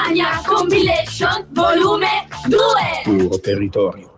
Padania Compilation volume 2. Puro territorio.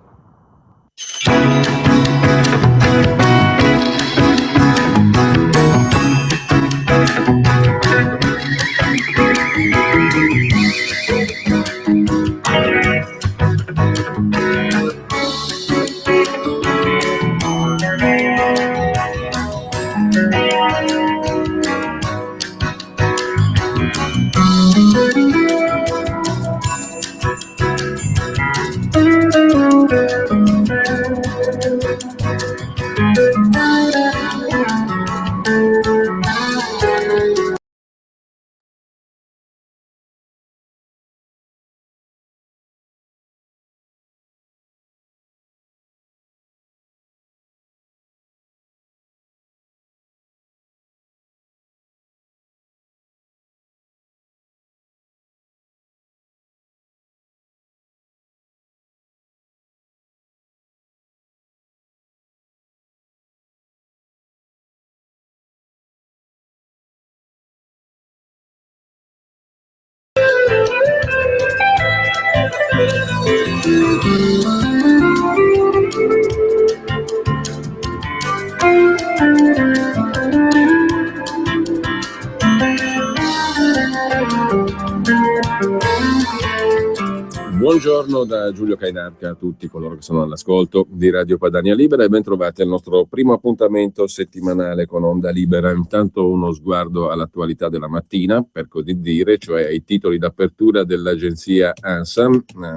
Buongiorno da Giulio Cainarca a tutti coloro che sono all'ascolto di Radio Padania Libera e ben trovati al nostro primo appuntamento settimanale con Onda Libera. Intanto uno sguardo all'attualità della mattina, per così dire, cioè ai titoli d'apertura dell'agenzia ANSA.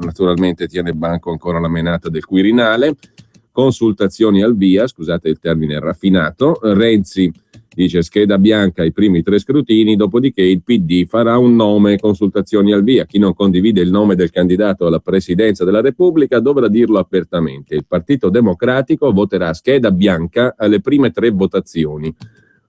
Naturalmente tiene banco ancora la menata del Quirinale, consultazioni al via, scusate il termine raffinato, Renzi dice scheda bianca ai primi 3 scrutini, dopodiché il PD farà un nome, consultazioni al via. Chi non condivide il nome del candidato alla presidenza della Repubblica dovrà dirlo apertamente. Il Partito Democratico voterà scheda bianca alle prime 3 votazioni.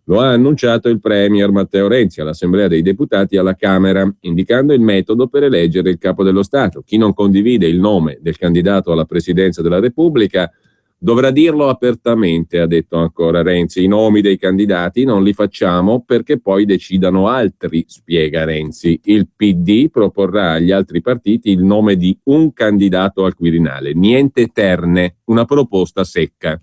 Lo ha annunciato il Premier Matteo Renzi all'Assemblea dei Deputati alla Camera, indicando il metodo per eleggere il Capo dello Stato. Chi non condivide il nome del candidato alla presidenza della Repubblica dovrà dirlo apertamente, ha detto ancora Renzi. I nomi dei candidati non li facciamo perché poi decidano altri, spiega Renzi. Il PD proporrà agli altri partiti il nome di un candidato al Quirinale. Niente terne, una proposta secca.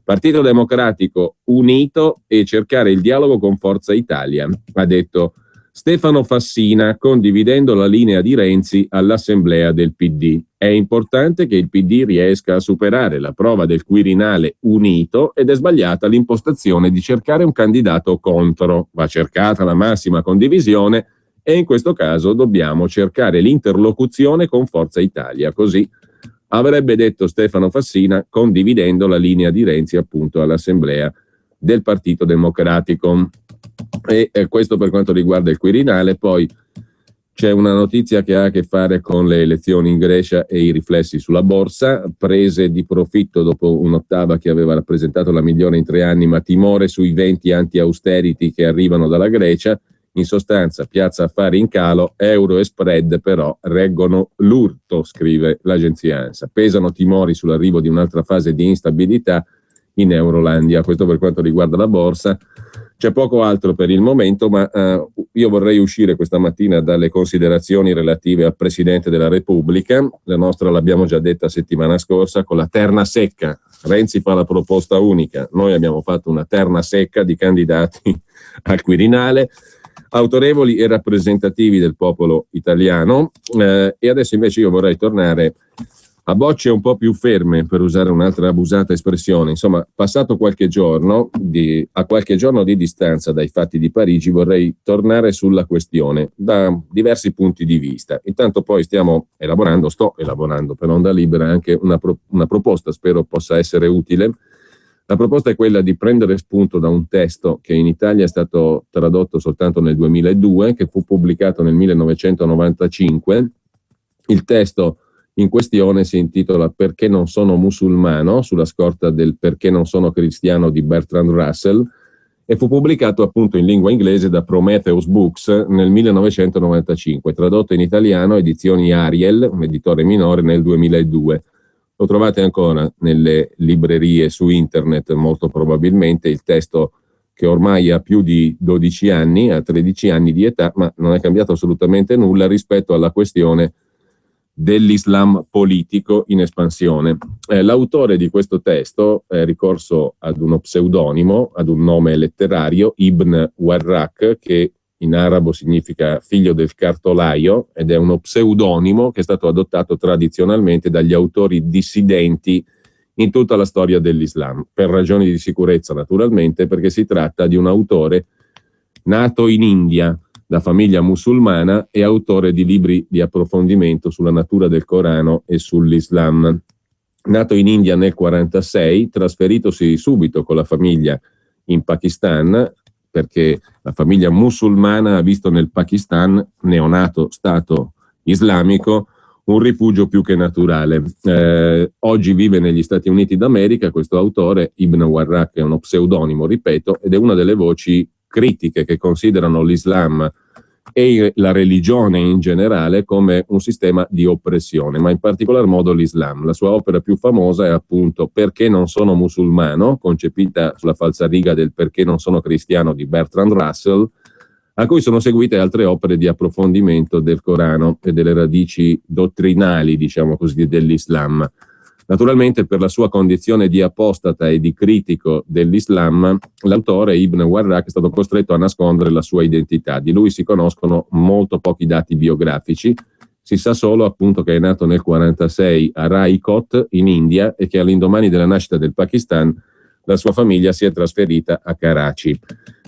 Partito Democratico unito e cercare il dialogo con Forza Italia, ha detto Stefano Fassina, condividendo la linea di Renzi all'Assemblea del PD. È importante che il PD riesca a superare la prova del Quirinale unito ed è sbagliata l'impostazione di cercare un candidato contro. Va cercata la massima condivisione e in questo caso dobbiamo cercare l'interlocuzione con Forza Italia. Così avrebbe detto Stefano Fassina, condividendo la linea di Renzi appunto all'Assemblea del Partito Democratico. E questo per quanto riguarda il Quirinale. Poi c'è una notizia che ha a che fare con le elezioni in Grecia e i riflessi sulla borsa, prese di profitto dopo un'ottava che aveva rappresentato la migliore in 3 anni, ma timore sui venti anti-austerity che arrivano dalla Grecia. In sostanza, piazza affari in calo, euro e spread però reggono l'urto, scrive l'agenzia ANSA. Pesano timori sull'arrivo di un'altra fase di instabilità in Eurolandia. Questo per quanto riguarda la borsa. C'è poco altro per il momento, ma io vorrei uscire questa mattina dalle considerazioni relative al Presidente della Repubblica. La nostra l'abbiamo già detta settimana scorsa con la terna secca. Renzi fa la proposta unica, noi abbiamo fatto una terna secca di candidati al Quirinale, autorevoli e rappresentativi del popolo italiano, e adesso invece io vorrei tornare a bocce un po' più ferme, per usare un'altra abusata espressione. Insomma, passato qualche giorno, a qualche giorno di distanza dai fatti di Parigi, vorrei tornare sulla questione da diversi punti di vista. Intanto poi sto elaborando per Onda Libera anche una proposta, spero possa essere utile. La proposta è quella di prendere spunto da un testo che in Italia è stato tradotto soltanto nel 2002, che fu pubblicato nel 1995. Il testo in questione si intitola Perché non sono musulmano, sulla scorta del Perché non sono cristiano di Bertrand Russell, e fu pubblicato appunto in lingua inglese da Prometheus Books nel 1995, tradotto in italiano edizioni Ariel, un editore minore, nel 2002. Lo trovate ancora nelle librerie su internet molto probabilmente. Il testo che ormai ha più di 12 anni, ha 13 anni di età, ma non è cambiato assolutamente nulla rispetto alla questione dell'Islam politico in espansione. L'autore di questo testo è ricorso ad uno pseudonimo, ad un nome letterario, Ibn Warraq, che in arabo significa figlio del cartolaio, ed è uno pseudonimo che è stato adottato tradizionalmente dagli autori dissidenti in tutta la storia dell'Islam, per ragioni di sicurezza naturalmente, perché si tratta di un autore nato in India, da famiglia musulmana, e autore di libri di approfondimento sulla natura del Corano e sull'Islam. Nato in India nel 1946, trasferitosi subito con la famiglia in Pakistan, perché la famiglia musulmana ha visto nel Pakistan, neonato Stato islamico, un rifugio più che naturale. Oggi vive negli Stati Uniti d'America. Questo autore, Ibn Warraq, è uno pseudonimo, ripeto, ed è una delle voci critiche che considerano l'Islam e la religione in generale come un sistema di oppressione, ma in particolar modo l'Islam. La sua opera più famosa è appunto Perché non sono musulmano, concepita sulla falsariga del Perché non sono cristiano di Bertrand Russell, a cui sono seguite altre opere di approfondimento del Corano e delle radici dottrinali, diciamo così, dell'Islam. Naturalmente, per la sua condizione di apostata e di critico dell'Islam, l'autore Ibn Warraq è stato costretto a nascondere la sua identità. Di lui si conoscono molto pochi dati biografici. Si sa solo appunto che è nato nel 1946 a Raikot in India e che all'indomani della nascita del Pakistan la sua famiglia si è trasferita a Karachi.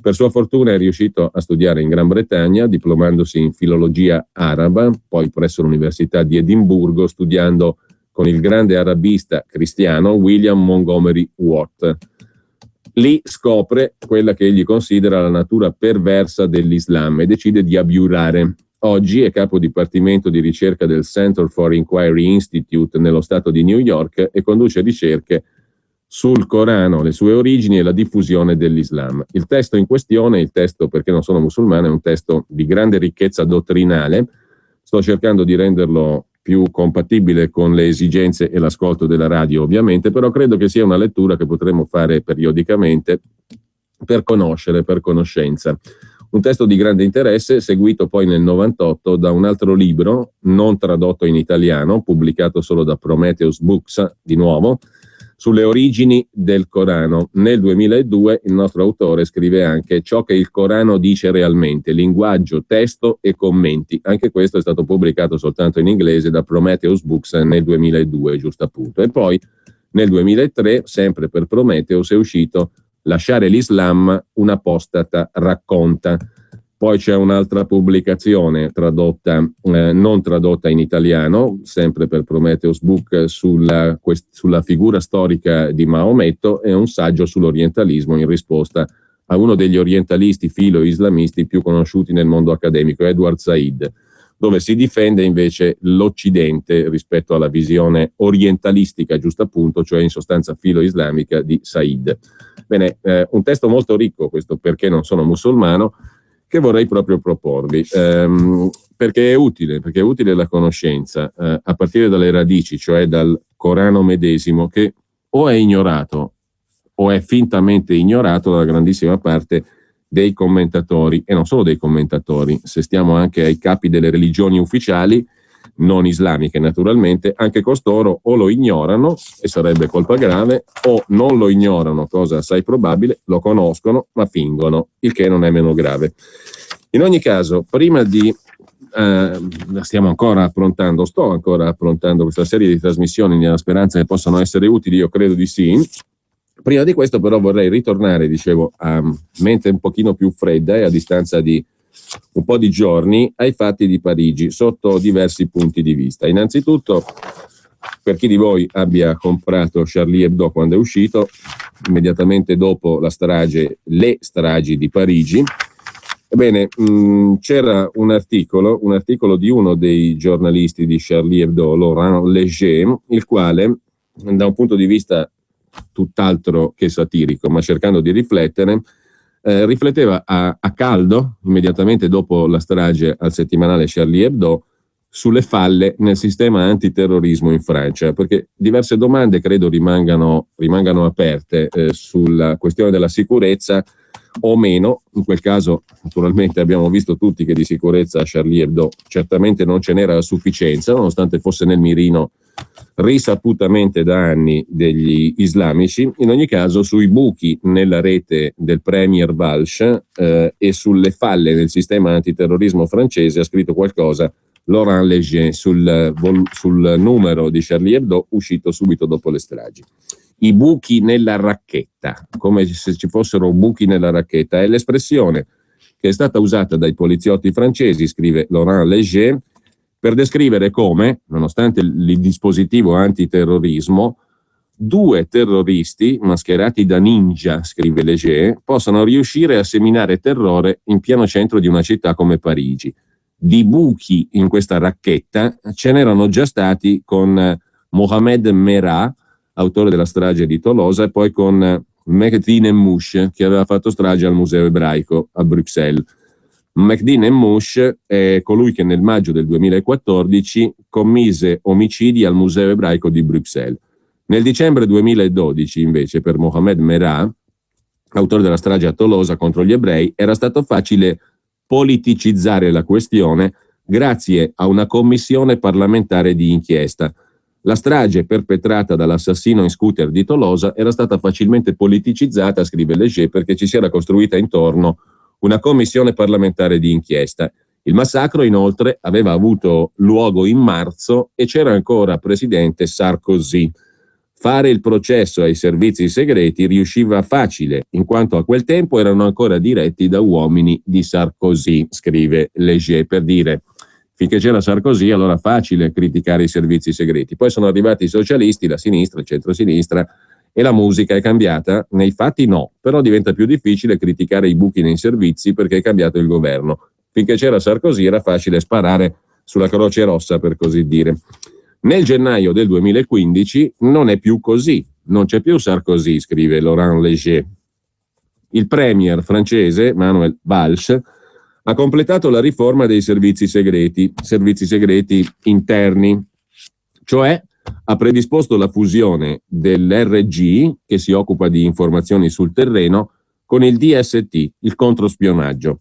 Per sua fortuna è riuscito a studiare in Gran Bretagna, diplomandosi in filologia araba, poi presso l'Università di Edimburgo, studiando con il grande arabista cristiano William Montgomery Watt. Lì scopre quella che egli considera la natura perversa dell'Islam e decide di abiurare. Oggi è capo dipartimento di ricerca del Center for Inquiry Institute nello stato di New York e conduce ricerche sul Corano, le sue origini e la diffusione dell'Islam. Il testo in questione, il testo Perché non sono musulmano, è un testo di grande ricchezza dottrinale. Sto cercando di renderlo più compatibile con le esigenze e l'ascolto della radio, ovviamente, però credo che sia una lettura che potremo fare periodicamente per conoscere, per conoscenza. Un testo di grande interesse, seguito poi nel 98 da un altro libro, non tradotto in italiano, pubblicato solo da Prometheus Books, di nuovo, sulle origini del Corano. Nel 2002 il nostro autore scrive anche Ciò che il Corano dice realmente, linguaggio, testo e commenti. Anche questo è stato pubblicato soltanto in inglese da Prometheus Books nel 2002, giusto appunto. E poi nel 2003, sempre per Prometheus, è uscito Lasciare l'Islam, un apostata racconta. Poi c'è un'altra pubblicazione tradotta, non tradotta in italiano, sempre per Prometheus Book, sulla figura storica di Maometto, e un saggio sull'orientalismo in risposta a uno degli orientalisti filo-islamisti più conosciuti nel mondo accademico, Edward Said, dove si difende invece l'Occidente rispetto alla visione orientalistica, giusto appunto, cioè in sostanza filo-islamica di Said. Bene, un testo molto ricco questo Perché non sono musulmano, che vorrei proprio proporvi, perché è utile la conoscenza, a partire dalle radici, cioè dal Corano medesimo, che o è ignorato o è fintamente ignorato dalla grandissima parte dei commentatori, e non solo dei commentatori. Se stiamo anche ai capi delle religioni ufficiali, non islamiche naturalmente, anche costoro o lo ignorano, e sarebbe colpa grave, o non lo ignorano, cosa assai probabile, lo conoscono ma fingono, il che non è meno grave. In ogni caso, prima di sto ancora approntando questa serie di trasmissioni nella speranza che possano essere utili, io credo di sì. Prima di questo però vorrei ritornare, dicevo, a mente un pochino più fredda e a distanza di un po' di giorni, ai fatti di Parigi sotto diversi punti di vista. Innanzitutto, per chi di voi abbia comprato Charlie Hebdo quando è uscito, immediatamente dopo le stragi di Parigi, ebbene, c'era un articolo di uno dei giornalisti di Charlie Hebdo, Laurent Léger, il quale, da un punto di vista tutt'altro che satirico, ma cercando di riflettere, rifletteva a caldo, immediatamente dopo la strage al settimanale Charlie Hebdo, sulle falle nel sistema antiterrorismo in Francia, perché diverse domande credo rimangano aperte sulla questione della sicurezza o meno. In quel caso naturalmente abbiamo visto tutti che di sicurezza a Charlie Hebdo certamente non ce n'era a sufficienza, nonostante fosse nel mirino risaputamente da anni degli islamici. In ogni caso, sui buchi nella rete del premier Valls e sulle falle del sistema antiterrorismo francese ha scritto qualcosa Laurent Leger sul numero di Charlie Hebdo uscito subito dopo le stragi. I buchi nella racchetta, come se ci fossero buchi nella racchetta, è l'espressione che è stata usata dai poliziotti francesi, scrive Laurent Leger, per descrivere come, nonostante il dispositivo antiterrorismo, due terroristi mascherati da ninja, scrive Leger, possano riuscire a seminare terrore in pieno centro di una città come Parigi. Di buchi in questa racchetta ce n'erano già stati con Mohamed Merah, autore della strage di Tolosa, e poi con Mehdi Nemmouche, che aveva fatto strage al Museo Ebraico a Bruxelles. Mehdi Nemmouche è colui che nel maggio del 2014 commise omicidi al Museo Ebraico di Bruxelles. Nel dicembre 2012, invece, per Mohamed Merah, autore della strage a Tolosa contro gli ebrei, era stato facile politicizzare la questione grazie a una commissione parlamentare di inchiesta. La strage perpetrata dall'assassino in scooter di Tolosa era stata facilmente politicizzata, scrive Leger, perché ci si era costruita intorno una commissione parlamentare di inchiesta. Il massacro, inoltre, aveva avuto luogo in marzo e c'era ancora presidente Sarkozy. Fare il processo ai servizi segreti riusciva facile, in quanto a quel tempo erano ancora diretti da uomini di Sarkozy, scrive Leger, per dire finché c'era Sarkozy allora facile criticare i servizi segreti. Poi sono arrivati i socialisti, la sinistra, il centrosinistra, e la musica è cambiata. Nei fatti no, però diventa più difficile criticare i buchi nei servizi perché è cambiato il governo. Finché c'era Sarkozy era facile sparare sulla Croce Rossa, per così dire. Nel gennaio del 2015 non è più così, non c'è più Sarkozy, scrive Laurent Leger. Il premier francese, Manuel Valls, ha completato la riforma dei servizi segreti interni, cioè ha predisposto la fusione dell'RG, che si occupa di informazioni sul terreno, con il DST, il controspionaggio.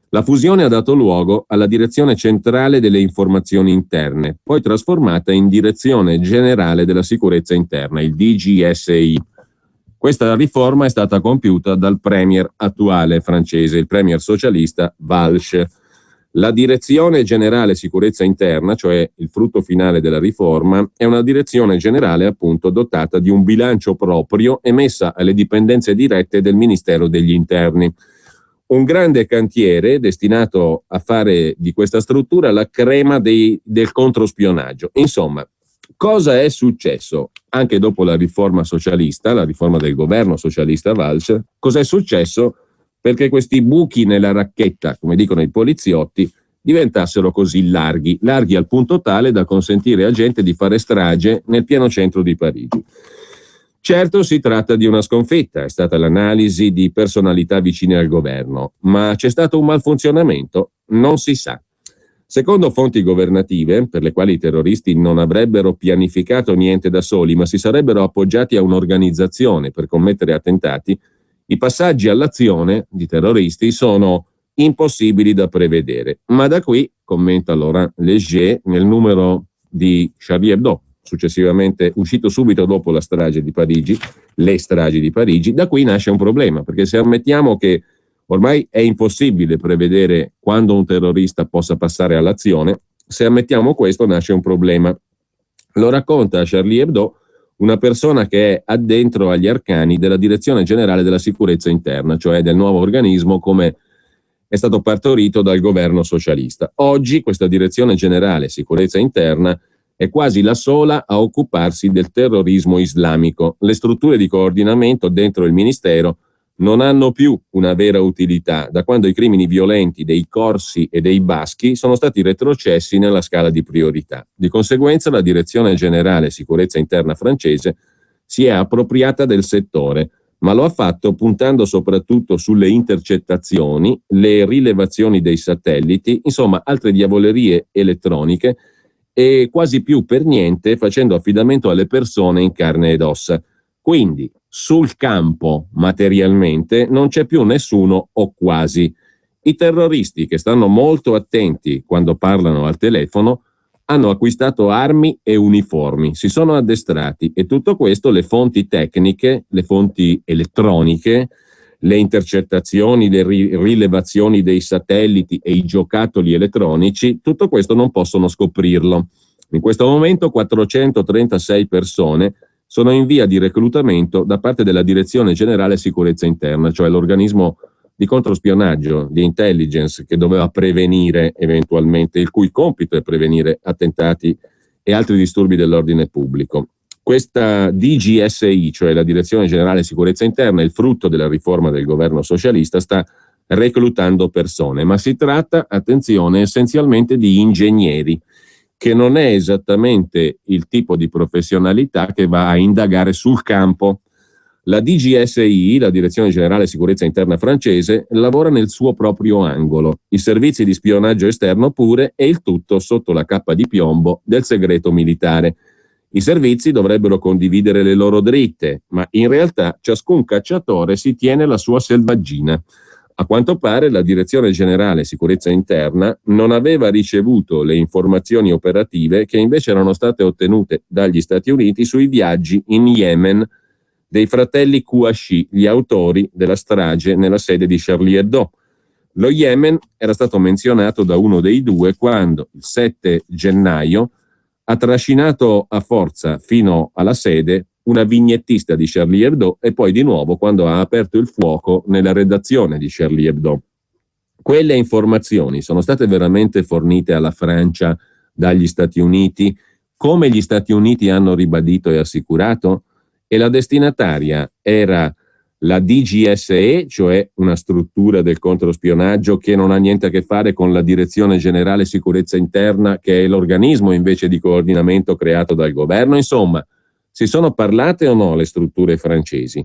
La fusione ha dato luogo alla Direzione Centrale delle Informazioni Interne, poi trasformata in Direzione Generale della Sicurezza Interna, il DGSI. Questa riforma è stata compiuta dal premier attuale francese, il premier socialista Valls. La Direzione Generale Sicurezza Interna, cioè il frutto finale della riforma, è una direzione generale appunto dotata di un bilancio proprio e messa alle dipendenze dirette del Ministero degli Interni. Un grande cantiere destinato a fare di questa struttura la crema del controspionaggio. Insomma, cosa è successo anche dopo la riforma socialista, la riforma del governo socialista Valls? Cos'è successo perché questi buchi nella racchetta, come dicono i poliziotti, diventassero così larghi al punto tale da consentire a gente di fare strage nel pieno centro di Parigi? Certo, si tratta di una sconfitta, è stata l'analisi di personalità vicine al governo, ma c'è stato un malfunzionamento? Non si sa. Secondo fonti governative, per le quali i terroristi non avrebbero pianificato niente da soli, ma si sarebbero appoggiati a un'organizzazione per commettere attentati, i passaggi all'azione di terroristi sono impossibili da prevedere. Ma da qui, commenta Laurent Leger, nel numero di Charlie Hebdo, successivamente uscito subito dopo la strage di Parigi, le stragi di Parigi, da qui nasce un problema, perché se ammettiamo che ormai è impossibile prevedere quando un terrorista possa passare all'azione, se ammettiamo questo nasce un problema. Lo racconta a Charlie Hebdo una persona che è addentro agli arcani della Direzione Generale della Sicurezza Interna, cioè del nuovo organismo come è stato partorito dal governo socialista. Oggi questa Direzione Generale Sicurezza Interna è quasi la sola a occuparsi del terrorismo islamico. Le strutture di coordinamento dentro il Ministero non hanno più una vera utilità da quando i crimini violenti dei corsi e dei baschi sono stati retrocessi nella scala di priorità. Di conseguenza la Direzione Generale Sicurezza Interna francese si è appropriata del settore, ma lo ha fatto puntando soprattutto sulle intercettazioni, le rilevazioni dei satelliti, insomma altre diavolerie elettroniche, e quasi più per niente facendo affidamento alle persone in carne ed ossa. Quindi sul campo, materialmente, non c'è più nessuno o quasi. I terroristi, che stanno molto attenti quando parlano al telefono, hanno acquistato armi e uniformi, si sono addestrati, e tutto questo le fonti tecniche, le fonti elettroniche, le intercettazioni, le rilevazioni dei satelliti e i giocattoli elettronici, tutto questo non possono scoprirlo. In questo momento 436 persone sono in via di reclutamento da parte della Direzione Generale Sicurezza Interna, cioè l'organismo di controspionaggio, di intelligence che doveva prevenire eventualmente, il cui compito è prevenire attentati e altri disturbi dell'ordine pubblico. Questa DGSI, cioè la Direzione Generale Sicurezza Interna, il frutto della riforma del governo socialista, sta reclutando persone, ma si tratta, attenzione, essenzialmente di ingegneri, che non è esattamente il tipo di professionalità che va a indagare sul campo. La DGSI, la Direzione Generale Sicurezza Interna francese, lavora nel suo proprio angolo, i servizi di spionaggio esterno pure, e il tutto sotto la cappa di piombo del segreto militare. I servizi dovrebbero condividere le loro dritte, ma in realtà ciascun cacciatore si tiene la sua selvaggina. A quanto pare la Direzione Generale Sicurezza Interna non aveva ricevuto le informazioni operative che invece erano state ottenute dagli Stati Uniti sui viaggi in Yemen dei fratelli Kouachi, gli autori della strage nella sede di Charlie Hebdo. Lo Yemen era stato menzionato da uno dei due quando, il 7 gennaio, ha trascinato a forza fino alla sede una vignettista di Charlie Hebdo e poi di nuovo quando ha aperto il fuoco nella redazione di Charlie Hebdo. Quelle informazioni sono state veramente fornite alla Francia dagli Stati Uniti, come gli Stati Uniti hanno ribadito e assicurato? E la destinataria era la DGSE, cioè una struttura del controspionaggio che non ha niente a che fare con la Direzione Generale Sicurezza Interna, che è l'organismo invece di coordinamento creato dal governo. Insomma, si sono parlate o no le strutture francesi?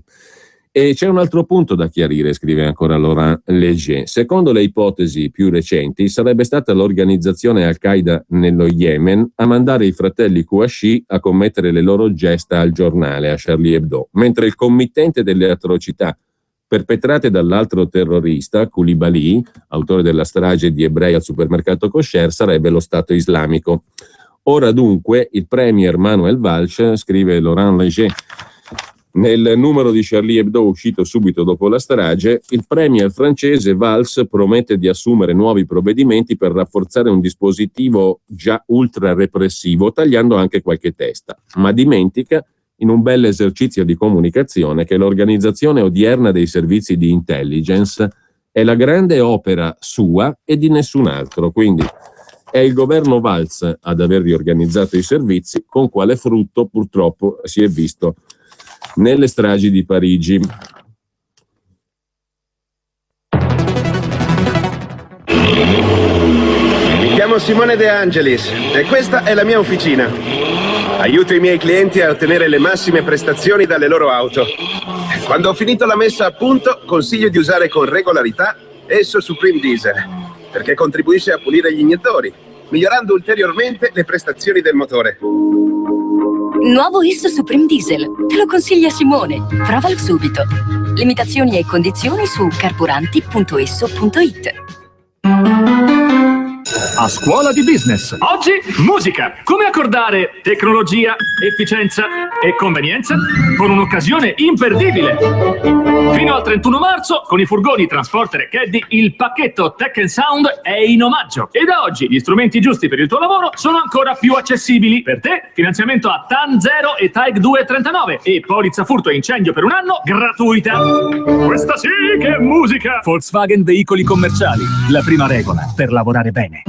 E c'è un altro punto da chiarire, scrive ancora Laurent Léger. Secondo le ipotesi più recenti, sarebbe stata l'organizzazione Al-Qaeda nello Yemen a mandare i fratelli Kouachi a commettere le loro gesta al giornale, a Charlie Hebdo, mentre il committente delle atrocità perpetrate dall'altro terrorista, Koulibaly, autore della strage di ebrei al supermercato Kosher, sarebbe lo Stato islamico. Ora dunque il premier Manuel Valls, scrive Laurent Léger, nel numero di Charlie Hebdo uscito subito dopo la strage, il premier francese Valls promette di assumere nuovi provvedimenti per rafforzare un dispositivo già ultra repressivo, tagliando anche qualche testa, ma dimentica, in un bel esercizio di comunicazione, che l'organizzazione odierna dei servizi di intelligence è la grande opera sua e di nessun altro, quindi è il governo Valls ad aver riorganizzato i servizi, con quale frutto purtroppo si è visto nelle stragi di Parigi. Mi chiamo Simone De Angelis e questa è la mia officina. Aiuto i miei clienti a ottenere le massime prestazioni dalle loro auto. Quando ho finito la messa a punto, consiglio di usare con regolarità Esso Supreme Diesel, perché contribuisce a pulire gli iniettori, migliorando ulteriormente le prestazioni del motore. Nuovo Esso Supreme Diesel. Te lo consiglia Simone. Provalo subito. Limitazioni e condizioni su carburanti.esso.it. A scuola di business. Oggi musica. Come accordare tecnologia, efficienza e convenienza con un'occasione imperdibile. Fino al 31 marzo con i furgoni Transporter e Caddy il pacchetto Tech and Sound è in omaggio. E da oggi gli strumenti giusti per il tuo lavoro sono ancora più accessibili. Per te finanziamento a TAN 0 e TAEG 2,39 e polizza furto e incendio per un anno gratuita. Questa sì che è musica. Volkswagen Veicoli Commerciali. La prima regola per lavorare bene.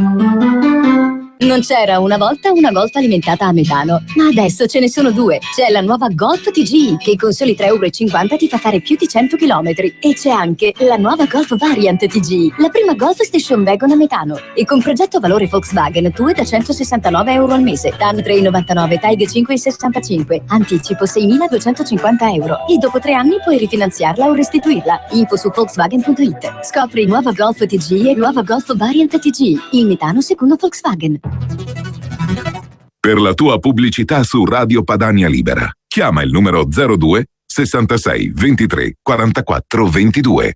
Non c'era una volta una Golf alimentata a metano, ma adesso ce ne sono due. C'è la nuova Golf TGI che con soli 3,50 € ti fa fare più di 100 km. E c'è anche la nuova Golf Variant TGI, la prima Golf Station Wagon a metano. E con progetto valore Volkswagen, tu è da 169 € al mese, TAN 3,99, TAEG 5,65, anticipo 6.250 €. E dopo 3 anni puoi rifinanziarla o restituirla. Info su Volkswagen.it. Scopri nuova Golf TGI e nuova Golf Variant TGI, il metano secondo Volkswagen. Per la tua pubblicità su Radio Padania Libera, chiama il numero 02 66 23 44 22.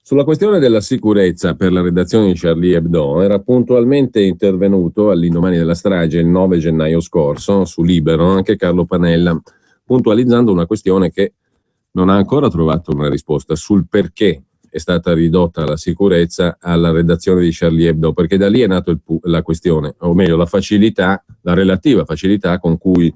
Sulla questione della sicurezza per la redazione di Charlie Hebdo era puntualmente intervenuto all'indomani della strage il 9 gennaio scorso su Libero anche Carlo Panella, puntualizzando una questione che non ha ancora trovato una risposta sul perché è stata ridotta la sicurezza alla redazione di Charlie Hebdo, perché da lì è nata la questione, o meglio la relativa facilità con cui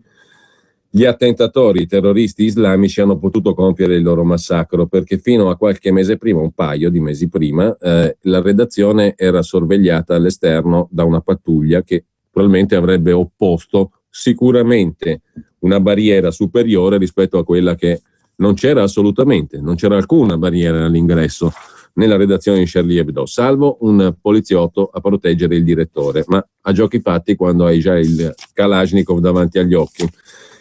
gli attentatori, i terroristi islamici hanno potuto compiere il loro massacro, perché fino a qualche mese prima, un paio di mesi prima, la redazione era sorvegliata all'esterno da una pattuglia che probabilmente avrebbe opposto sicuramente una barriera superiore rispetto a quella che non c'era assolutamente, non c'era alcuna barriera all'ingresso nella redazione di Charlie Hebdo, salvo un poliziotto a proteggere il direttore, ma a giochi fatti quando hai già il Kalashnikov davanti agli occhi.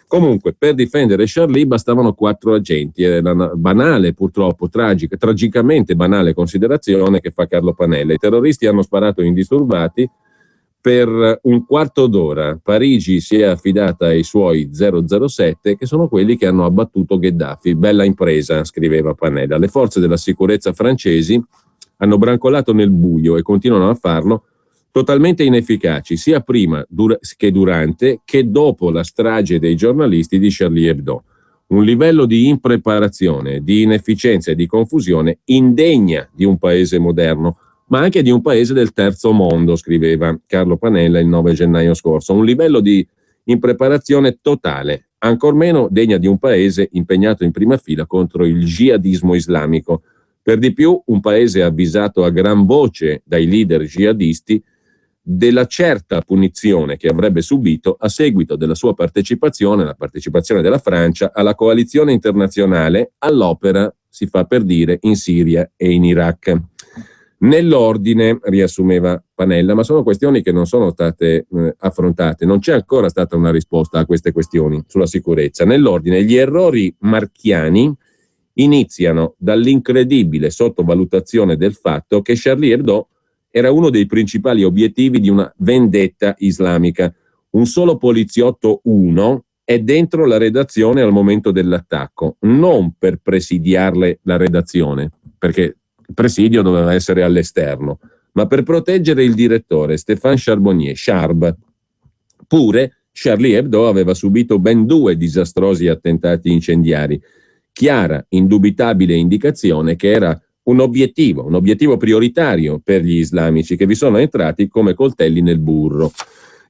Comunque, per difendere Charlie bastavano 4 agenti. È una banale, purtroppo, tragicamente banale considerazione che fa Carlo Panella. I terroristi hanno sparato indisturbati per un quarto d'ora. Parigi si è affidata ai suoi 007, che sono quelli che hanno abbattuto Gheddafi. Bella impresa, scriveva Panella. Le forze della sicurezza francesi hanno brancolato nel buio e continuano a farlo, totalmente inefficaci sia prima che durante che dopo la strage dei giornalisti di Charlie Hebdo. Un livello di impreparazione, di inefficienza e di confusione indegna di un paese moderno, ma anche di un paese del terzo mondo, scriveva Carlo Panella il 9 gennaio scorso. Un livello di impreparazione totale, ancor meno degna di un paese impegnato in prima fila contro il jihadismo islamico. Per di più, un paese avvisato a gran voce dai leader jihadisti della certa punizione che avrebbe subito a seguito della sua partecipazione, la partecipazione della Francia, alla coalizione internazionale all'opera, si fa per dire, in Siria e in Iraq. Nell'ordine, riassumeva Panella, ma sono questioni che non sono state affrontate, non c'è ancora stata una risposta a queste questioni sulla sicurezza. Nell'ordine, gli errori marchiani iniziano dall'incredibile sottovalutazione del fatto che Charlie Hebdo era uno dei principali obiettivi di una vendetta islamica. Un solo poliziotto, è dentro la redazione al momento dell'attacco, non per presidiarle la redazione, perché il presidio doveva essere all'esterno, ma per proteggere il direttore Stéphane Charbonnier. Pure Charlie Hebdo aveva subito ben 2 disastrosi attentati incendiari, chiara, indubitabile indicazione che era un obiettivo prioritario per gli islamici che vi sono entrati come coltelli nel burro.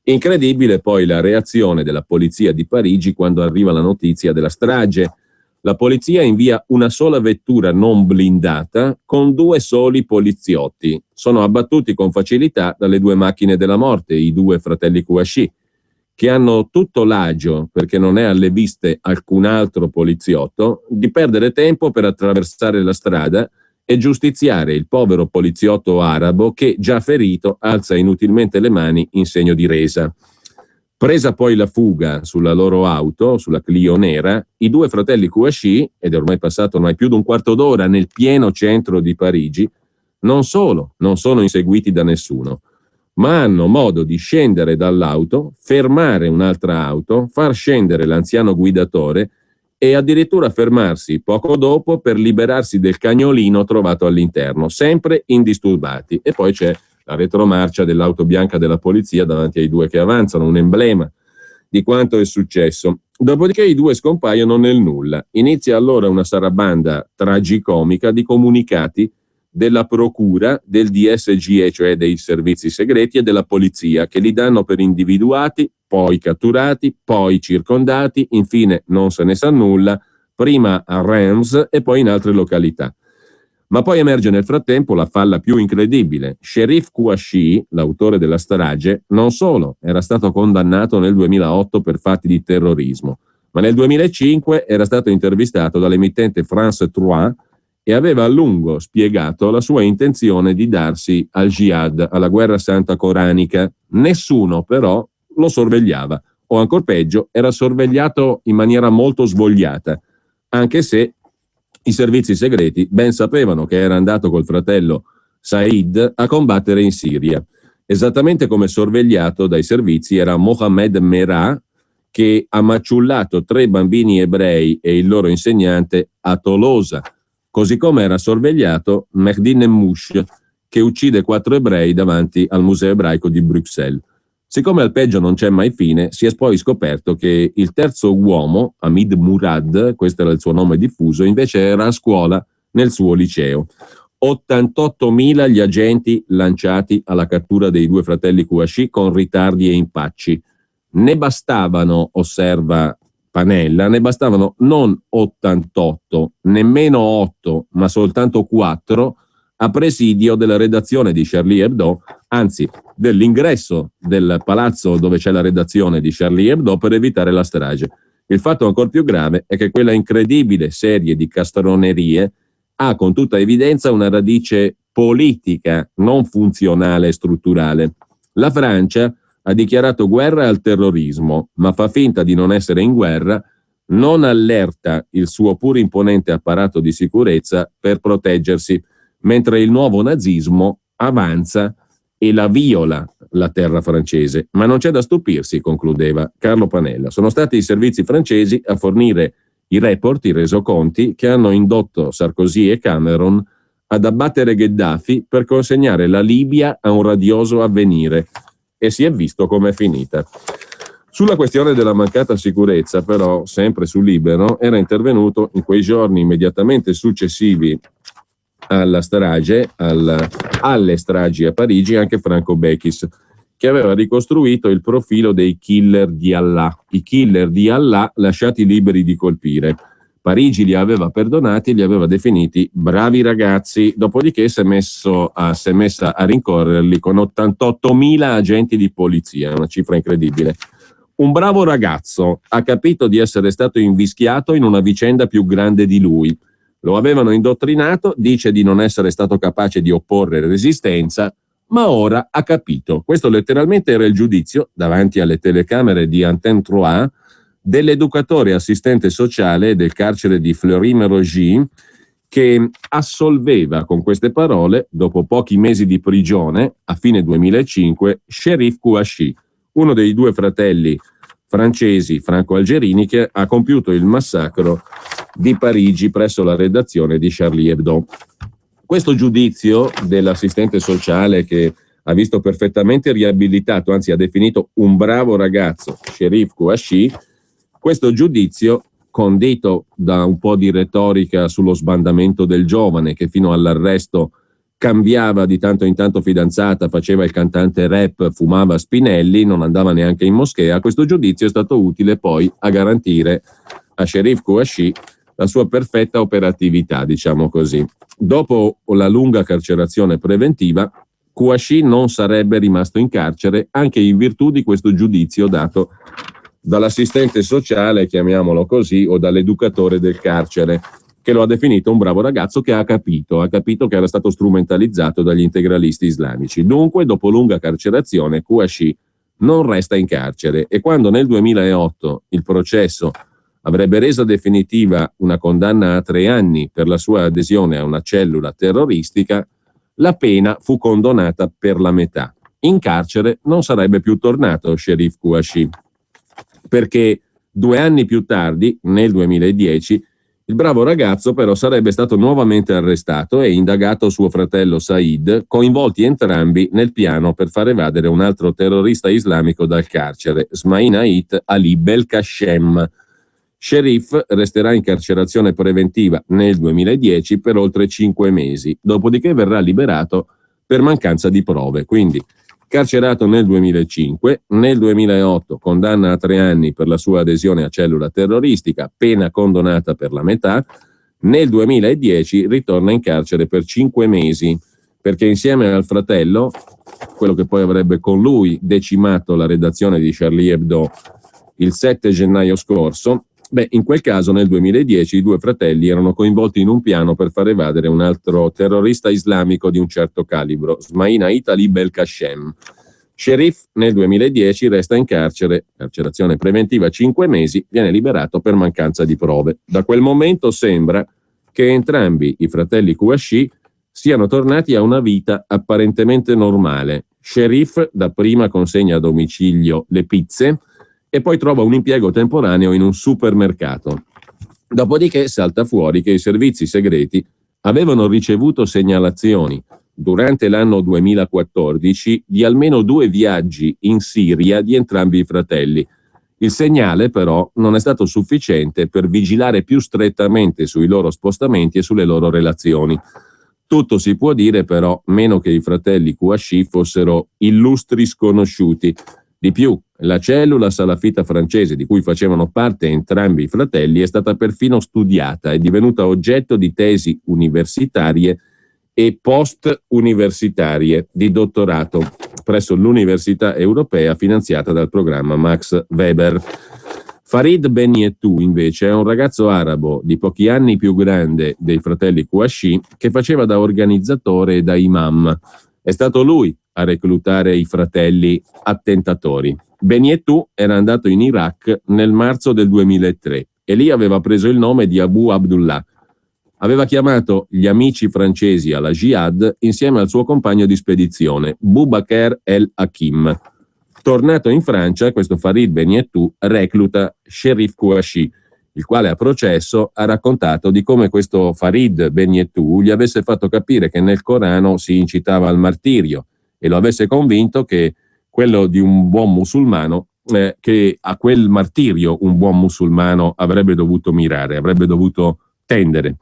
Incredibile poi la reazione della polizia di Parigi quando arriva la notizia della strage. La polizia invia una sola vettura non blindata con 2 soli poliziotti. Sono abbattuti con facilità dalle 2 macchine della morte, i 2 fratelli Kouachi, che hanno tutto l'agio, perché non è alle viste alcun altro poliziotto, di perdere tempo per attraversare la strada e giustiziare il povero poliziotto arabo che, già ferito, alza inutilmente le mani in segno di resa. Presa poi la fuga sulla loro auto, sulla Clio nera, i 2 fratelli Kouachi, ed è ormai passato ormai più di un quarto d'ora nel pieno centro di Parigi, non solo non sono inseguiti da nessuno, ma hanno modo di scendere dall'auto, fermare un'altra auto, far scendere l'anziano guidatore e addirittura fermarsi poco dopo per liberarsi del cagnolino trovato all'interno, sempre indisturbati. E poi c'è la retromarcia dell'auto bianca della polizia davanti ai 2 che avanzano, un emblema di quanto è successo. Dopodiché i 2 scompaiono nel nulla. Inizia allora una sarabanda tragicomica di comunicati della procura, del DSGE, cioè dei servizi segreti, e della polizia, che li danno per individuati, poi catturati, poi circondati, infine non se ne sa nulla, prima a Reims e poi in altre località. Ma poi emerge nel frattempo la falla più incredibile. Cherif Kouachi, l'autore della strage, non solo era stato condannato nel 2008 per fatti di terrorismo, ma nel 2005 era stato intervistato dall'emittente France 3 e aveva a lungo spiegato la sua intenzione di darsi al jihad, alla guerra santa coranica. Nessuno però lo sorvegliava, o ancor peggio era sorvegliato in maniera molto svogliata, anche se i servizi segreti ben sapevano che era andato col fratello Said a combattere in Siria, esattamente come sorvegliato dai servizi era Mohamed Merah, che ha maciullato 3 bambini ebrei e il loro insegnante a Tolosa, così come era sorvegliato Mehdi Nemmouche, che uccide 4 ebrei davanti al Museo ebraico di Bruxelles. Siccome al peggio non c'è mai fine, si è poi scoperto che il terzo uomo, Hamid Murad, questo era il suo nome diffuso, invece era a scuola nel suo liceo. 88.000 gli agenti lanciati alla cattura dei 2 fratelli Kouachi con ritardi e impacci. Ne bastavano, osserva Panella, ne bastavano non 88, nemmeno 8, ma soltanto 4 a presidio della redazione di Charlie Hebdo, anzi dell'ingresso del palazzo dove c'è la redazione di Charlie Hebdo, per evitare la strage. Il fatto ancor più grave è che quella incredibile serie di castronerie ha con tutta evidenza una radice politica, non funzionale e strutturale. La Francia ha dichiarato guerra al terrorismo, ma fa finta di non essere in guerra, non allerta il suo pur imponente apparato di sicurezza per proteggersi, mentre il nuovo nazismo avanza e la viola la terra francese. Ma non c'è da stupirsi, concludeva Carlo Panella. Sono stati i servizi francesi a fornire i report, i resoconti, che hanno indotto Sarkozy e Cameron ad abbattere Gheddafi per consegnare la Libia a un radioso avvenire. E si è visto com'è finita. Sulla questione della mancata sicurezza, però, sempre su Libero, era intervenuto in quei giorni immediatamente successivi alla strage, alle stragi a Parigi, anche Franco Bechis, che aveva ricostruito il profilo dei killer di Allah, i killer di Allah lasciati liberi di colpire. Parigi li aveva perdonati e li aveva definiti bravi ragazzi, dopodiché si è messa a rincorrerli con 88.000 agenti di polizia, una cifra incredibile. Un bravo ragazzo ha capito di essere stato invischiato in una vicenda più grande di lui. Lo avevano indottrinato, dice di non essere stato capace di opporre resistenza, ma ora ha capito. Questo letteralmente era il giudizio, davanti alle telecamere di Antenne 3, dell'educatore assistente sociale del carcere di Fleury-Mérogis, che assolveva con queste parole, dopo pochi mesi di prigione, a fine 2005, Cherif Kouachi, uno dei 2 fratelli francesi franco-algerini che ha compiuto il massacro di Parigi presso la redazione di Charlie Hebdo. Questo giudizio dell'assistente sociale, che ha visto perfettamente riabilitato, anzi ha definito un bravo ragazzo, Cherif Kouachi, questo giudizio, condito da un po' di retorica sullo sbandamento del giovane che fino all'arresto cambiava di tanto in tanto fidanzata, faceva il cantante rap, fumava Spinelli, non andava neanche in moschea, questo giudizio è stato utile poi a garantire a Cherif Kouachi la sua perfetta operatività, diciamo così. Dopo la lunga carcerazione preventiva, Kouachi non sarebbe rimasto in carcere anche in virtù di questo giudizio dato dall'assistente sociale, chiamiamolo così, o dall'educatore del carcere, che lo ha definito un bravo ragazzo che ha capito che era stato strumentalizzato dagli integralisti islamici. Dunque, dopo lunga carcerazione, Kouachi non resta in carcere e quando nel 2008 il processo avrebbe reso definitiva una condanna a 3 anni per la sua adesione a una cellula terroristica, la pena fu condonata per la metà. In carcere non sarebbe più tornato Cherif Kouachi, perché 2 anni più tardi, nel 2010, il bravo ragazzo però sarebbe stato nuovamente arrestato e indagato suo fratello Said, coinvolti entrambi nel piano per far evadere un altro terrorista islamico dal carcere, Smain Ait Ali Belkacem. Cherif resterà in carcerazione preventiva nel 2010 per oltre 5 mesi, dopodiché verrà liberato per mancanza di prove. Quindi, carcerato nel 2005, nel 2008 condanna a 3 anni per la sua adesione a cellula terroristica, pena condonata per la metà, nel 2010 ritorna in carcere per 5 mesi, perché insieme al fratello, quello che poi avrebbe con lui decimato la redazione di Charlie Hebdo il 7 gennaio scorso, in quel caso nel 2010 i 2 fratelli erano coinvolti in un piano per far evadere un altro terrorista islamico di un certo calibro, Smain Ait Ali Belkacem. Cherif nel 2010 resta in carcerazione preventiva 5 mesi, viene liberato per mancanza di prove. Da quel momento sembra che entrambi i fratelli Kouachi siano tornati a una vita apparentemente normale. Cherif dapprima consegna a domicilio le pizze e poi trova un impiego temporaneo in un supermercato. Dopodiché salta fuori che i servizi segreti avevano ricevuto segnalazioni durante l'anno 2014 di almeno 2 viaggi in Siria di entrambi i fratelli. Il segnale però non è stato sufficiente per vigilare più strettamente sui loro spostamenti e sulle loro relazioni. Tutto si può dire però meno che i fratelli Kouachi fossero illustri sconosciuti. Di più, la cellula salafita francese di cui facevano parte entrambi i fratelli è stata perfino studiata e divenuta oggetto di tesi universitarie e post-universitarie di dottorato presso l'Università Europea finanziata dal programma Max Weber. Farid Benyetou invece è un ragazzo arabo di pochi anni più grande dei fratelli Kouachi che faceva da organizzatore e da imam. È stato lui a reclutare i fratelli attentatori. Benyetou era andato in Iraq nel marzo del 2003 e lì aveva preso il nome di Abu Abdullah. Aveva chiamato gli amici francesi alla jihad insieme al suo compagno di spedizione, Boubacar El Hakim. Tornato in Francia, questo Farid Benyetou recluta Cherif Kouachi, il quale a processo ha raccontato di come questo Farid Benyetou gli avesse fatto capire che nel Corano si incitava al martirio e lo avesse convinto che quello di un buon musulmano, che a quel martirio un buon musulmano avrebbe dovuto mirare, avrebbe dovuto tendere.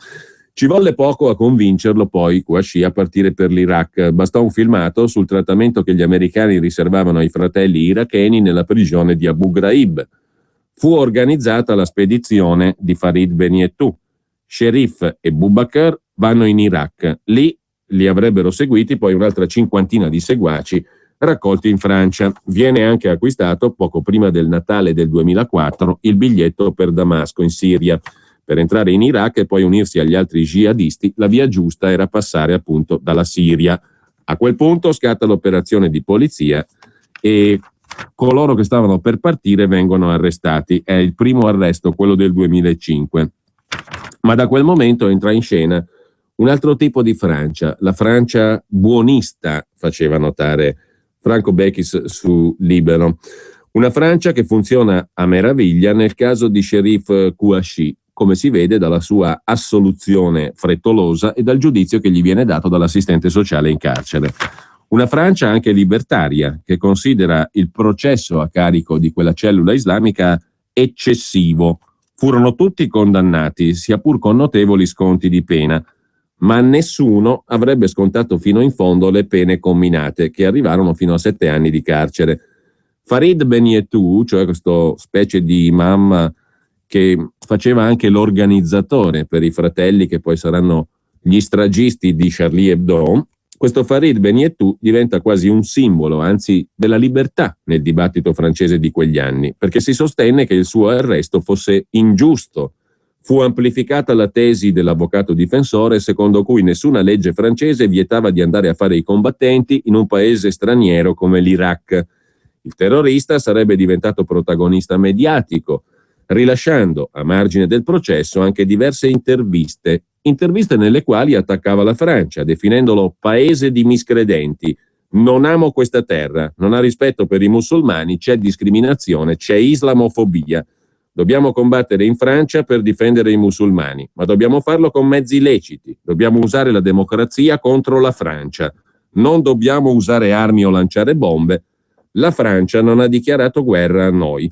Ci volle poco a convincerlo poi Kouachi a partire per l'Iraq. Bastò un filmato sul trattamento che gli americani riservavano ai fratelli iracheni nella prigione di Abu Ghraib. Fu organizzata la spedizione di Farid Benyetou. Cherif e Boubacar vanno in Iraq. Lì li avrebbero seguiti poi un'altra 50 di seguaci raccolti in Francia. Viene anche acquistato, poco prima del Natale del 2004, il biglietto per Damasco in Siria. Per entrare in Iraq e poi unirsi agli altri jihadisti, la via giusta era passare appunto dalla Siria. A quel punto scatta l'operazione di polizia e coloro che stavano per partire vengono arrestati. È il primo arresto, quello del 2005. Ma da quel momento entra in scena un altro tipo di Francia, la Francia buonista, faceva notare Franco Bechis su Libero. Una Francia che funziona a meraviglia nel caso di Cherif Kouachi, come si vede dalla sua assoluzione frettolosa e dal giudizio che gli viene dato dall'assistente sociale in carcere. Una Francia anche libertaria, che considera il processo a carico di quella cellula islamica eccessivo. Furono tutti condannati, sia pur con notevoli sconti di pena, ma nessuno avrebbe scontato fino in fondo le pene comminate, che arrivarono fino a 7 anni di carcere. Farid Benyetou, cioè questo specie di imam che faceva anche l'organizzatore per i fratelli che poi saranno gli stragisti di Charlie Hebdo, questo Farid Benyetou diventa quasi un simbolo, anzi della libertà nel dibattito francese di quegli anni, perché si sostenne che il suo arresto fosse ingiusto. Fu amplificata la tesi dell'avvocato difensore secondo cui nessuna legge francese vietava di andare a fare i combattenti in un paese straniero come l'Iraq. Il terrorista sarebbe diventato protagonista mediatico, rilasciando a margine del processo anche diverse interviste nelle quali attaccava la Francia, definendolo paese di miscredenti. Non amo questa terra, non ha rispetto per i musulmani, c'è discriminazione, c'è islamofobia. Dobbiamo combattere in Francia per difendere i musulmani, ma dobbiamo farlo con mezzi leciti. Dobbiamo usare la democrazia contro la Francia. Non dobbiamo usare armi o lanciare bombe. La Francia non ha dichiarato guerra a noi.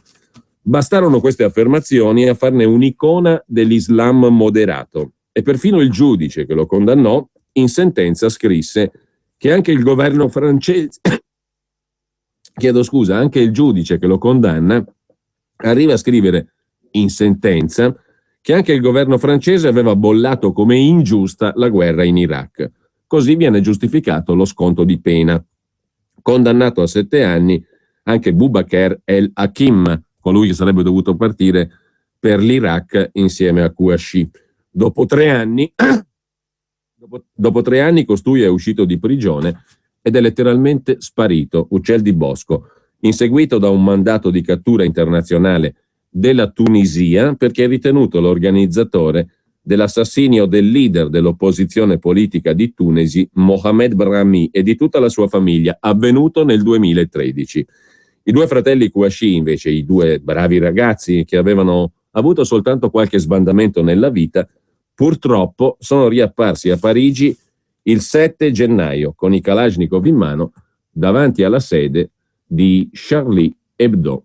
Bastarono queste affermazioni a farne un'icona dell'Islam moderato e perfino il giudice che lo condannò in sentenza scrisse che anche il governo francese, anche il giudice che lo condanna arriva a scrivere in sentenza che anche il governo francese aveva bollato come ingiusta la guerra in Iraq. Così viene giustificato lo sconto di pena. Condannato a 7 anni anche Boubacar El Hakim, colui che sarebbe dovuto partire per l'Iraq insieme a Kouachi. Dopo 3 anni costui è uscito di prigione ed è letteralmente sparito, uccel di bosco, inseguito da un mandato di cattura internazionale della Tunisia perché è ritenuto l'organizzatore dell'assassinio del leader dell'opposizione politica di Tunisi, Mohamed Brahmi, e di tutta la sua famiglia, avvenuto nel 2013. I due fratelli Kouachi, invece, i due bravi ragazzi che avevano avuto soltanto qualche sbandamento nella vita, purtroppo sono riapparsi a Parigi il 7 gennaio con i Kalashnikov in mano davanti alla sede di Charlie Hebdo.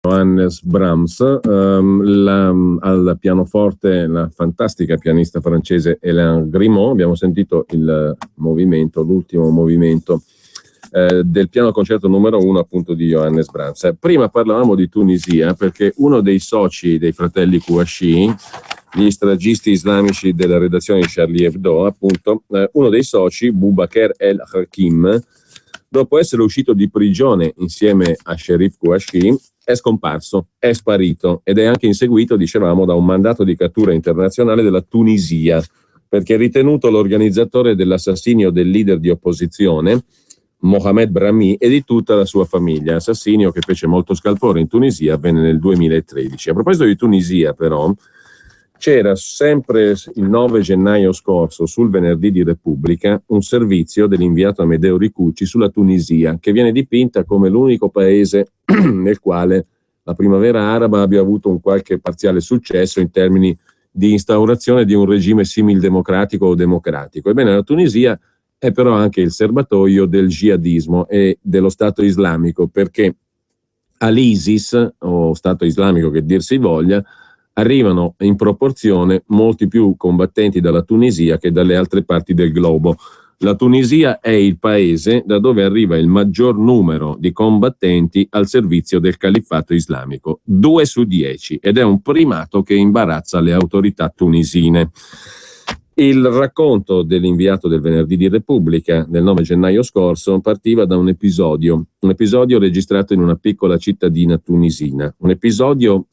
Johannes Brahms, al pianoforte la fantastica pianista francese Hélène Grimaud. Abbiamo sentito il movimento, l'ultimo movimento del piano concerto numero 1 appunto di Johannes Brahms. Prima parlavamo di Tunisia perché uno dei soci dei fratelli Kouachi, gli stragisti islamici della redazione di Charlie Hebdo, appunto, uno dei soci, Boubaker El Hakim, dopo essere uscito di prigione insieme a Cherif Kouachi, è scomparso, è sparito ed è anche inseguito, dicevamo, da un mandato di cattura internazionale della Tunisia, perché è ritenuto l'organizzatore dell'assassinio del leader di opposizione, Mohamed Brahmi, e di tutta la sua famiglia. Assassinio che fece molto scalpore in Tunisia, avvenne nel 2013. A proposito di Tunisia, però, c'era sempre il 9 gennaio scorso, sul Venerdì di Repubblica, un servizio dell'inviato Amedeo Ricucci sulla Tunisia, che viene dipinta come l'unico paese nel quale la primavera araba abbia avuto un qualche parziale successo in termini di instaurazione di un regime simil-democratico o democratico. Ebbene, la Tunisia è però anche il serbatoio del jihadismo e dello Stato islamico, perché all'ISIS, o Stato islamico che dir si voglia, arrivano in proporzione molti più combattenti dalla Tunisia che dalle altre parti del globo. La Tunisia è il paese da dove arriva il maggior numero di combattenti al servizio del califfato islamico, 2 su 10, ed è un primato che imbarazza le autorità tunisine. Il racconto dell'inviato del Venerdì di Repubblica del 9 gennaio scorso partiva da un episodio registrato in una piccola cittadina tunisina, un episodio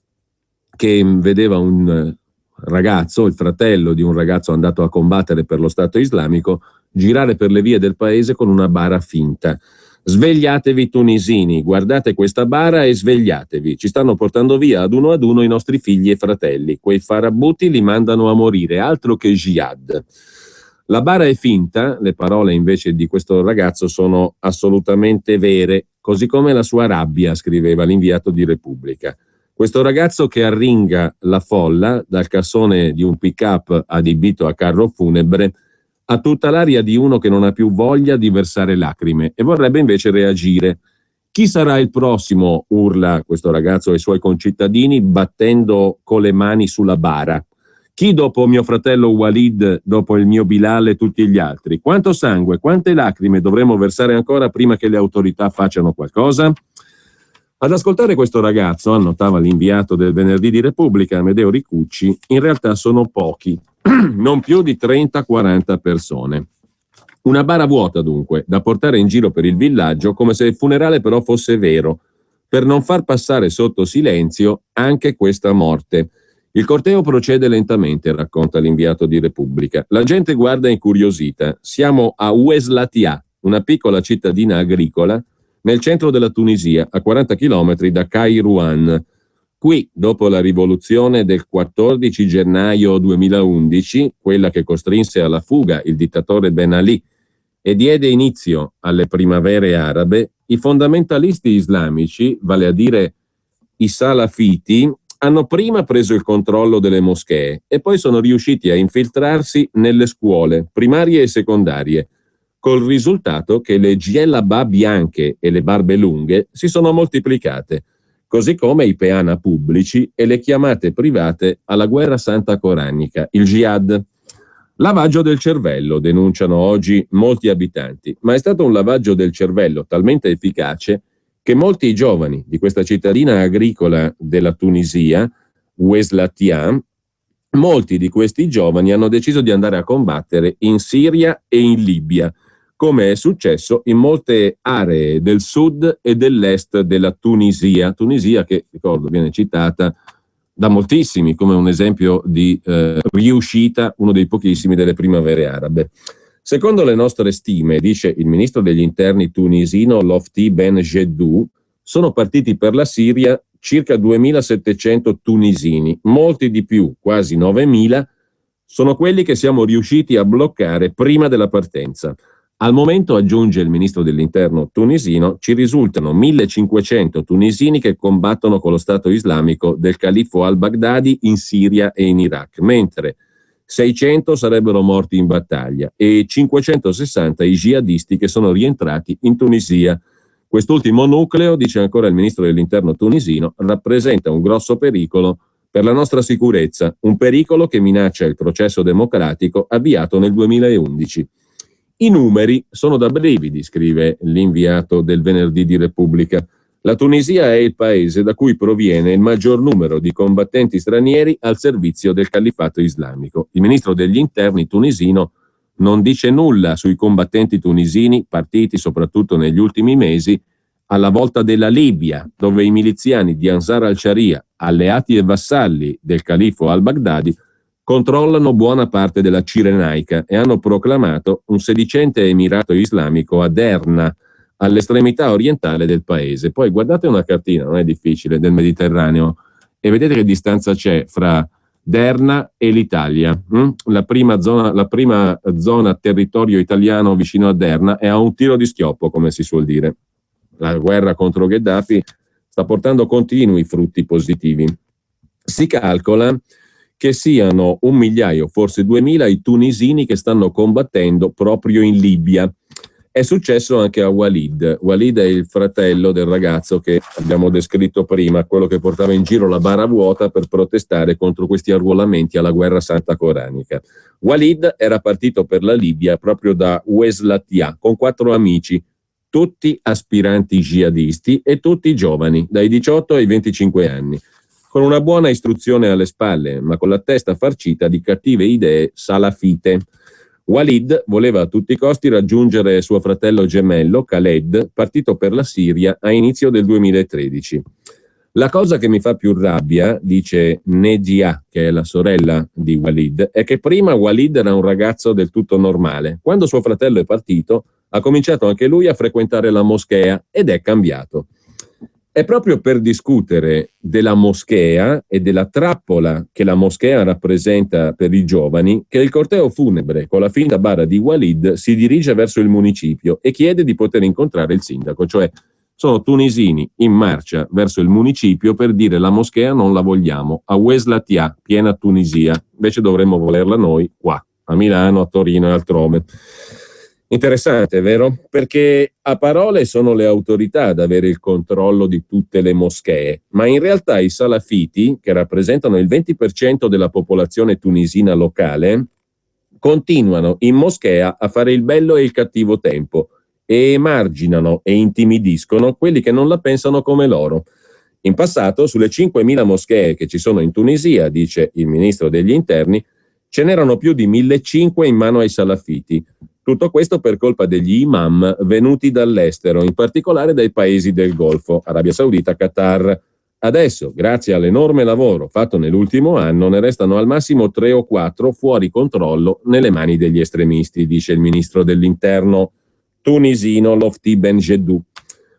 che vedeva un ragazzo, il fratello di un ragazzo andato a combattere per lo Stato islamico, girare per le vie del paese con una bara finta. Svegliatevi tunisini, guardate questa bara e svegliatevi, ci stanno portando via ad uno i nostri figli e fratelli, quei farabuti li mandano a morire, altro che jihad. La bara è finta, le parole invece di questo ragazzo sono assolutamente vere, così come la sua rabbia, scriveva l'inviato di Repubblica. Questo ragazzo che arringa la folla dal cassone di un pick-up adibito a carro funebre ha tutta l'aria di uno che non ha più voglia di versare lacrime e vorrebbe invece reagire. Chi sarà il prossimo? Urla questo ragazzo ai suoi concittadini battendo con le mani sulla bara. Chi dopo mio fratello Walid, dopo il mio Bilal e tutti gli altri? Quanto sangue, quante lacrime dovremo versare ancora prima che le autorità facciano qualcosa? Ad ascoltare questo ragazzo, annotava l'inviato del Venerdì di Repubblica, Amedeo Ricucci, in realtà sono pochi, non più di 30-40 persone. Una bara vuota dunque, da portare in giro per il villaggio come se il funerale però fosse vero, per non far passare sotto silenzio anche questa morte. Il corteo procede lentamente, racconta l'inviato di Repubblica. La gente guarda incuriosita. Siamo a Oueslatia, una piccola cittadina agricola, nel centro della Tunisia, a 40 chilometri da Kairouan. Qui, dopo la rivoluzione del 14 gennaio 2011, quella che costrinse alla fuga il dittatore Ben Ali e diede inizio alle primavere arabe, i fondamentalisti islamici, vale a dire i salafiti, hanno prima preso il controllo delle moschee e poi sono riusciti a infiltrarsi nelle scuole primarie e secondarie, col risultato che le djellaba bianche e le barbe lunghe si sono moltiplicate, così come i peana pubblici e le chiamate private alla guerra santa coranica, il jihad. Lavaggio del cervello, denunciano oggi molti abitanti, ma è stato un lavaggio del cervello talmente efficace che molti giovani di questa cittadina agricola della Tunisia, Oueslatia, molti di questi giovani hanno deciso di andare a combattere in Siria e in Libia, come è successo in molte aree del sud e dell'est della Tunisia che, ricordo, viene citata da moltissimi come un esempio di riuscita, uno dei pochissimi delle primavere arabe. Secondo le nostre stime, dice il ministro degli interni tunisino Lofti Ben Jeddou, sono partiti per la Siria circa 2.700 tunisini, molti di più, quasi 9.000, sono quelli che siamo riusciti a bloccare prima della partenza. Al momento, aggiunge il ministro dell'interno tunisino, ci risultano 1.500 tunisini che combattono con lo Stato islamico del califfo al-Baghdadi in Siria e in Iraq, mentre 600 sarebbero morti in battaglia e 560 i jihadisti che sono rientrati in Tunisia. Quest'ultimo nucleo, dice ancora il ministro dell'interno tunisino, rappresenta un grosso pericolo per la nostra sicurezza, un pericolo che minaccia il processo democratico avviato nel 2011. I numeri sono da brividi, scrive l'inviato del Venerdì di Repubblica. La Tunisia è il paese da cui proviene il maggior numero di combattenti stranieri al servizio del califfato islamico. Il ministro degli interni tunisino non dice nulla sui combattenti tunisini partiti soprattutto negli ultimi mesi alla volta della Libia, dove i miliziani di Ansar al-Sharia, alleati e vassalli del califfo al-Baghdadi, controllano buona parte della Cirenaica e hanno proclamato un sedicente emirato islamico a Derna, all'estremità orientale del paese. Poi guardate una cartina, non è difficile, del Mediterraneo e vedete che distanza c'è fra Derna e l'Italia. La prima zona territorio italiano vicino a Derna è a un tiro di schioppo, come si suol dire. La guerra contro Gheddafi sta portando continui frutti positivi. Si calcola che siano 1 migliaio, forse 2.000 i tunisini che stanno combattendo proprio in Libia. È successo anche a Walid. Walid è il fratello del ragazzo che abbiamo descritto prima, quello che portava in giro la bara vuota per protestare contro questi arruolamenti alla guerra santa coranica. Walid era partito per la Libia proprio da Oueslatia con 4 amici, tutti aspiranti jihadisti e tutti giovani, dai 18 ai 25 anni, con una buona istruzione alle spalle, ma con la testa farcita di cattive idee salafite. Walid voleva a tutti i costi raggiungere suo fratello gemello, Khaled, partito per la Siria a inizio del 2013. La cosa che mi fa più rabbia, dice Nejia, che è la sorella di Walid, è che prima Walid era un ragazzo del tutto normale. Quando suo fratello è partito, ha cominciato anche lui a frequentare la moschea ed è cambiato. È proprio per discutere della moschea e della trappola che la moschea rappresenta per i giovani che il corteo funebre con la finta bara di Walid si dirige verso il municipio e chiede di poter incontrare il sindaco, cioè Sono tunisini in marcia verso il municipio per dire la moschea non la vogliamo, a Oueslatia, piena Tunisia, invece dovremmo volerla noi qua, a Milano, a Torino e altrove. Interessante, vero? Perché a parole sono le autorità ad avere il controllo di tutte le moschee, ma in realtà i salafiti, che rappresentano il 20% della popolazione tunisina locale, continuano in moschea a fare il bello e il cattivo tempo e emarginano e intimidiscono quelli che non la pensano come loro. In passato, sulle 5.000 moschee che ci sono in Tunisia, dice il ministro degli interni, ce n'erano più di 1.500 in mano ai salafiti. Tutto questo per colpa degli imam venuti dall'estero, in particolare dai paesi del Golfo, Arabia Saudita, Qatar. Adesso, grazie all'enorme lavoro fatto nell'ultimo anno, ne restano al massimo 3 o 4 fuori controllo nelle mani degli estremisti, dice il ministro dell'interno tunisino Lofti Benjedou.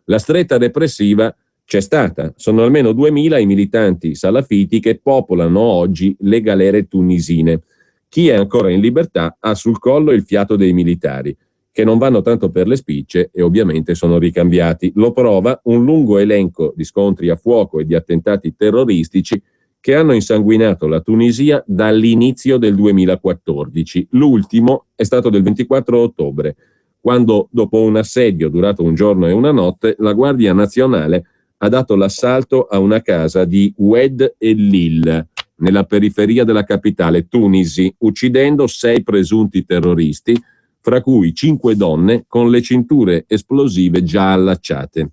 La stretta repressiva c'è stata, sono almeno 2.000 i militanti salafiti che popolano oggi le galere tunisine. Chi è ancora in libertà ha sul collo il fiato dei militari, che non vanno tanto per le spicce e ovviamente sono ricambiati. Lo prova un lungo elenco di scontri a fuoco e di attentati terroristici che hanno insanguinato la Tunisia dall'inizio del 2014. L'ultimo è stato del 24 ottobre, quando dopo un assedio durato un giorno e una notte, la Guardia Nazionale ha dato l'assalto a una casa di Oued el-Lil, nella periferia della capitale Tunisi, uccidendo 6 presunti terroristi, fra cui 5 donne con le cinture esplosive già allacciate.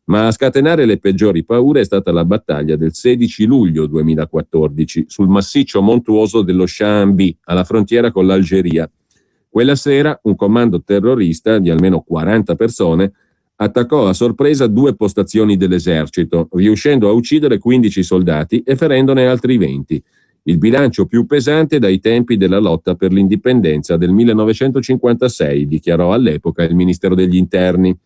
Ma a scatenare le peggiori paure è stata la battaglia del 16 luglio 2014 sul massiccio montuoso dello Shambi, alla frontiera con l'Algeria. Quella sera un comando terrorista di almeno 40 persone attaccò a sorpresa 2 postazioni dell'esercito, riuscendo a uccidere 15 soldati e ferendone altri 20. Il bilancio più pesante dai tempi della lotta per l'indipendenza del 1956, dichiarò all'epoca il Ministero degli Interni.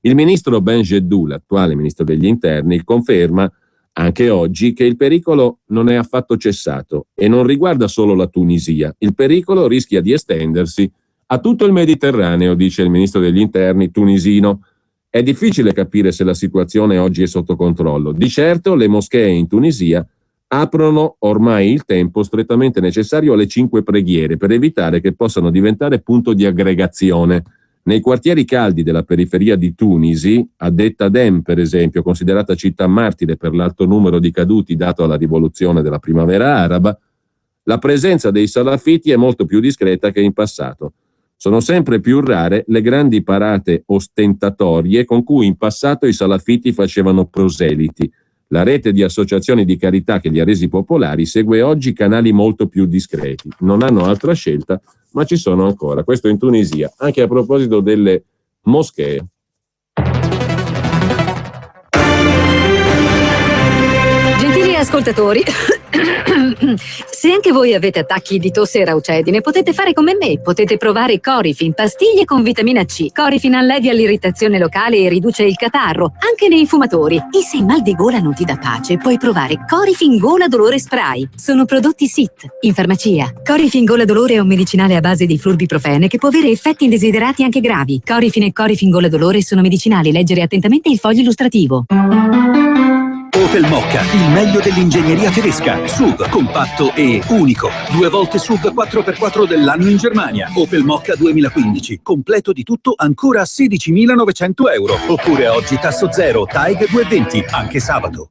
Il ministro Benjedou, l'attuale ministro degli Interni, conferma anche oggi che il pericolo non è affatto cessato e non riguarda solo la Tunisia. Il pericolo rischia di estendersi a tutto il Mediterraneo, dice il ministro degli Interni tunisino. È difficile capire se la situazione oggi è sotto controllo. Di certo le moschee in Tunisia aprono ormai il tempo strettamente necessario alle 5 preghiere per evitare che possano diventare punto di aggregazione. Nei quartieri caldi della periferia di Tunisi, a Dettadem per esempio, considerata città martire per l'alto numero di caduti dato alla rivoluzione della primavera araba, la presenza dei salafiti è molto più discreta che in passato. Sono sempre più rare le grandi parate ostentatorie con cui in passato i salafiti facevano proseliti. La rete di associazioni di carità che li ha resi popolari segue oggi canali molto più discreti. Non hanno altra scelta, ma ci sono ancora. Questo in Tunisia, anche a proposito delle moschee. Gentili ascoltatori, se anche voi avete attacchi di tosse e raucedine, potete fare come me. Potete provare Corifin, pastiglie con vitamina C. Corifin allevia l'irritazione locale e riduce il catarro, anche nei fumatori. E se il mal di gola non ti dà pace, puoi provare Corifin Gola Dolore Spray. Sono prodotti SIT, in farmacia. Corifin Gola Dolore è un medicinale a base di flurbiprofene che può avere effetti indesiderati anche gravi. Corifin e Corifin Gola Dolore sono medicinali. Leggere attentamente il foglio illustrativo. Opel Mokka, il meglio dell'ingegneria tedesca. SUV, compatto e unico. 2 volte SUV 4x4 dell'anno in Germania. Opel Mokka 2015. Completo di tutto ancora a 16.900 euro. Oppure oggi tasso zero, TAEG 220, anche sabato.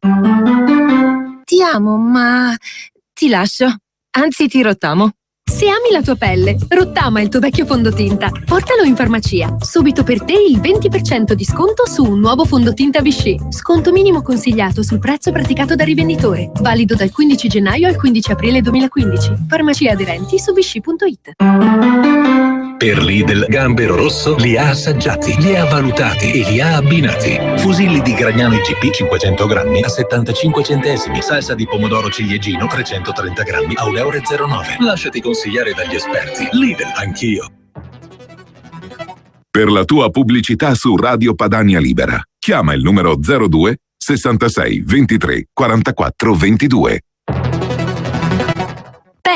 Ti amo, ma ti lascio. Anzi, ti rottamo. Se ami la tua pelle, Rottama il tuo vecchio fondotinta. Portalo in farmacia. Subito per te il 20% di sconto su un nuovo fondotinta Vichy. Sconto minimo consigliato sul prezzo praticato dal rivenditore. Valido dal 15 gennaio al 15 aprile 2015. Farmacie aderenti su vichy.it. Per Lidl, Gambero Rosso li ha assaggiati, li ha valutati e li ha abbinati. Fusilli di Gragnano IGP 500 grammi a 75 centesimi. Salsa di pomodoro ciliegino 330 grammi a 1,09 euro. Lasciati consigliare dagli esperti. Lidl, anch'io. Per la tua pubblicità su Radio Padania Libera, chiama il numero 02 66 23 44 22.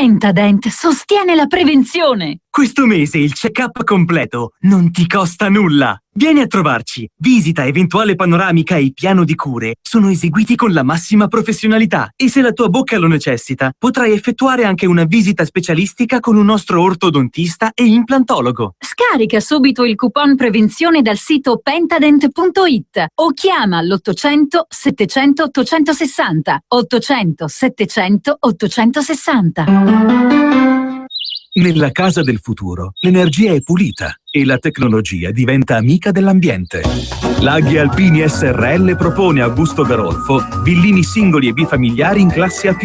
Pentadent sostiene la prevenzione. Questo mese il check-up completo non ti costa nulla. Vieni a trovarci. Visita, eventuale panoramica e piano di cure sono eseguiti con la massima professionalità e se la tua bocca lo necessita, potrai effettuare anche una visita specialistica con un nostro ortodontista e implantologo. Scarica subito il coupon prevenzione dal sito pentadent.it o chiama l'800 700 860 800 700 860. Nella casa del futuro l'energia è pulita e la tecnologia diventa amica dell'ambiente. Laghi Alpini SRL propone a Augusto Garolfo villini singoli e bifamiliari in classe A+,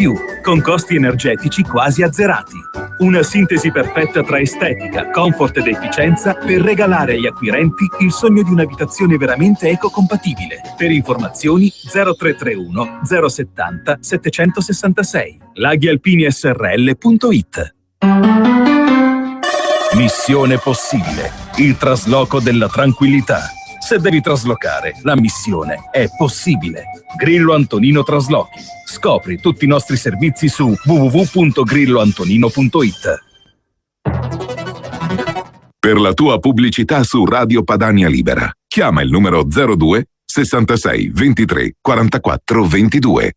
con costi energetici quasi azzerati. Una sintesi perfetta tra estetica, comfort ed efficienza per regalare agli acquirenti il sogno di un'abitazione veramente ecocompatibile. Per informazioni 0331 070 766 laghialpinisrl.it. Missione possibile, il trasloco della tranquillità. Se devi traslocare, la missione è possibile. Grillo Antonino Traslochi. Scopri tutti i nostri servizi su www.grilloantonino.it. Per la tua pubblicità su Radio Padania Libera, chiama il numero 02 66 23 44 22.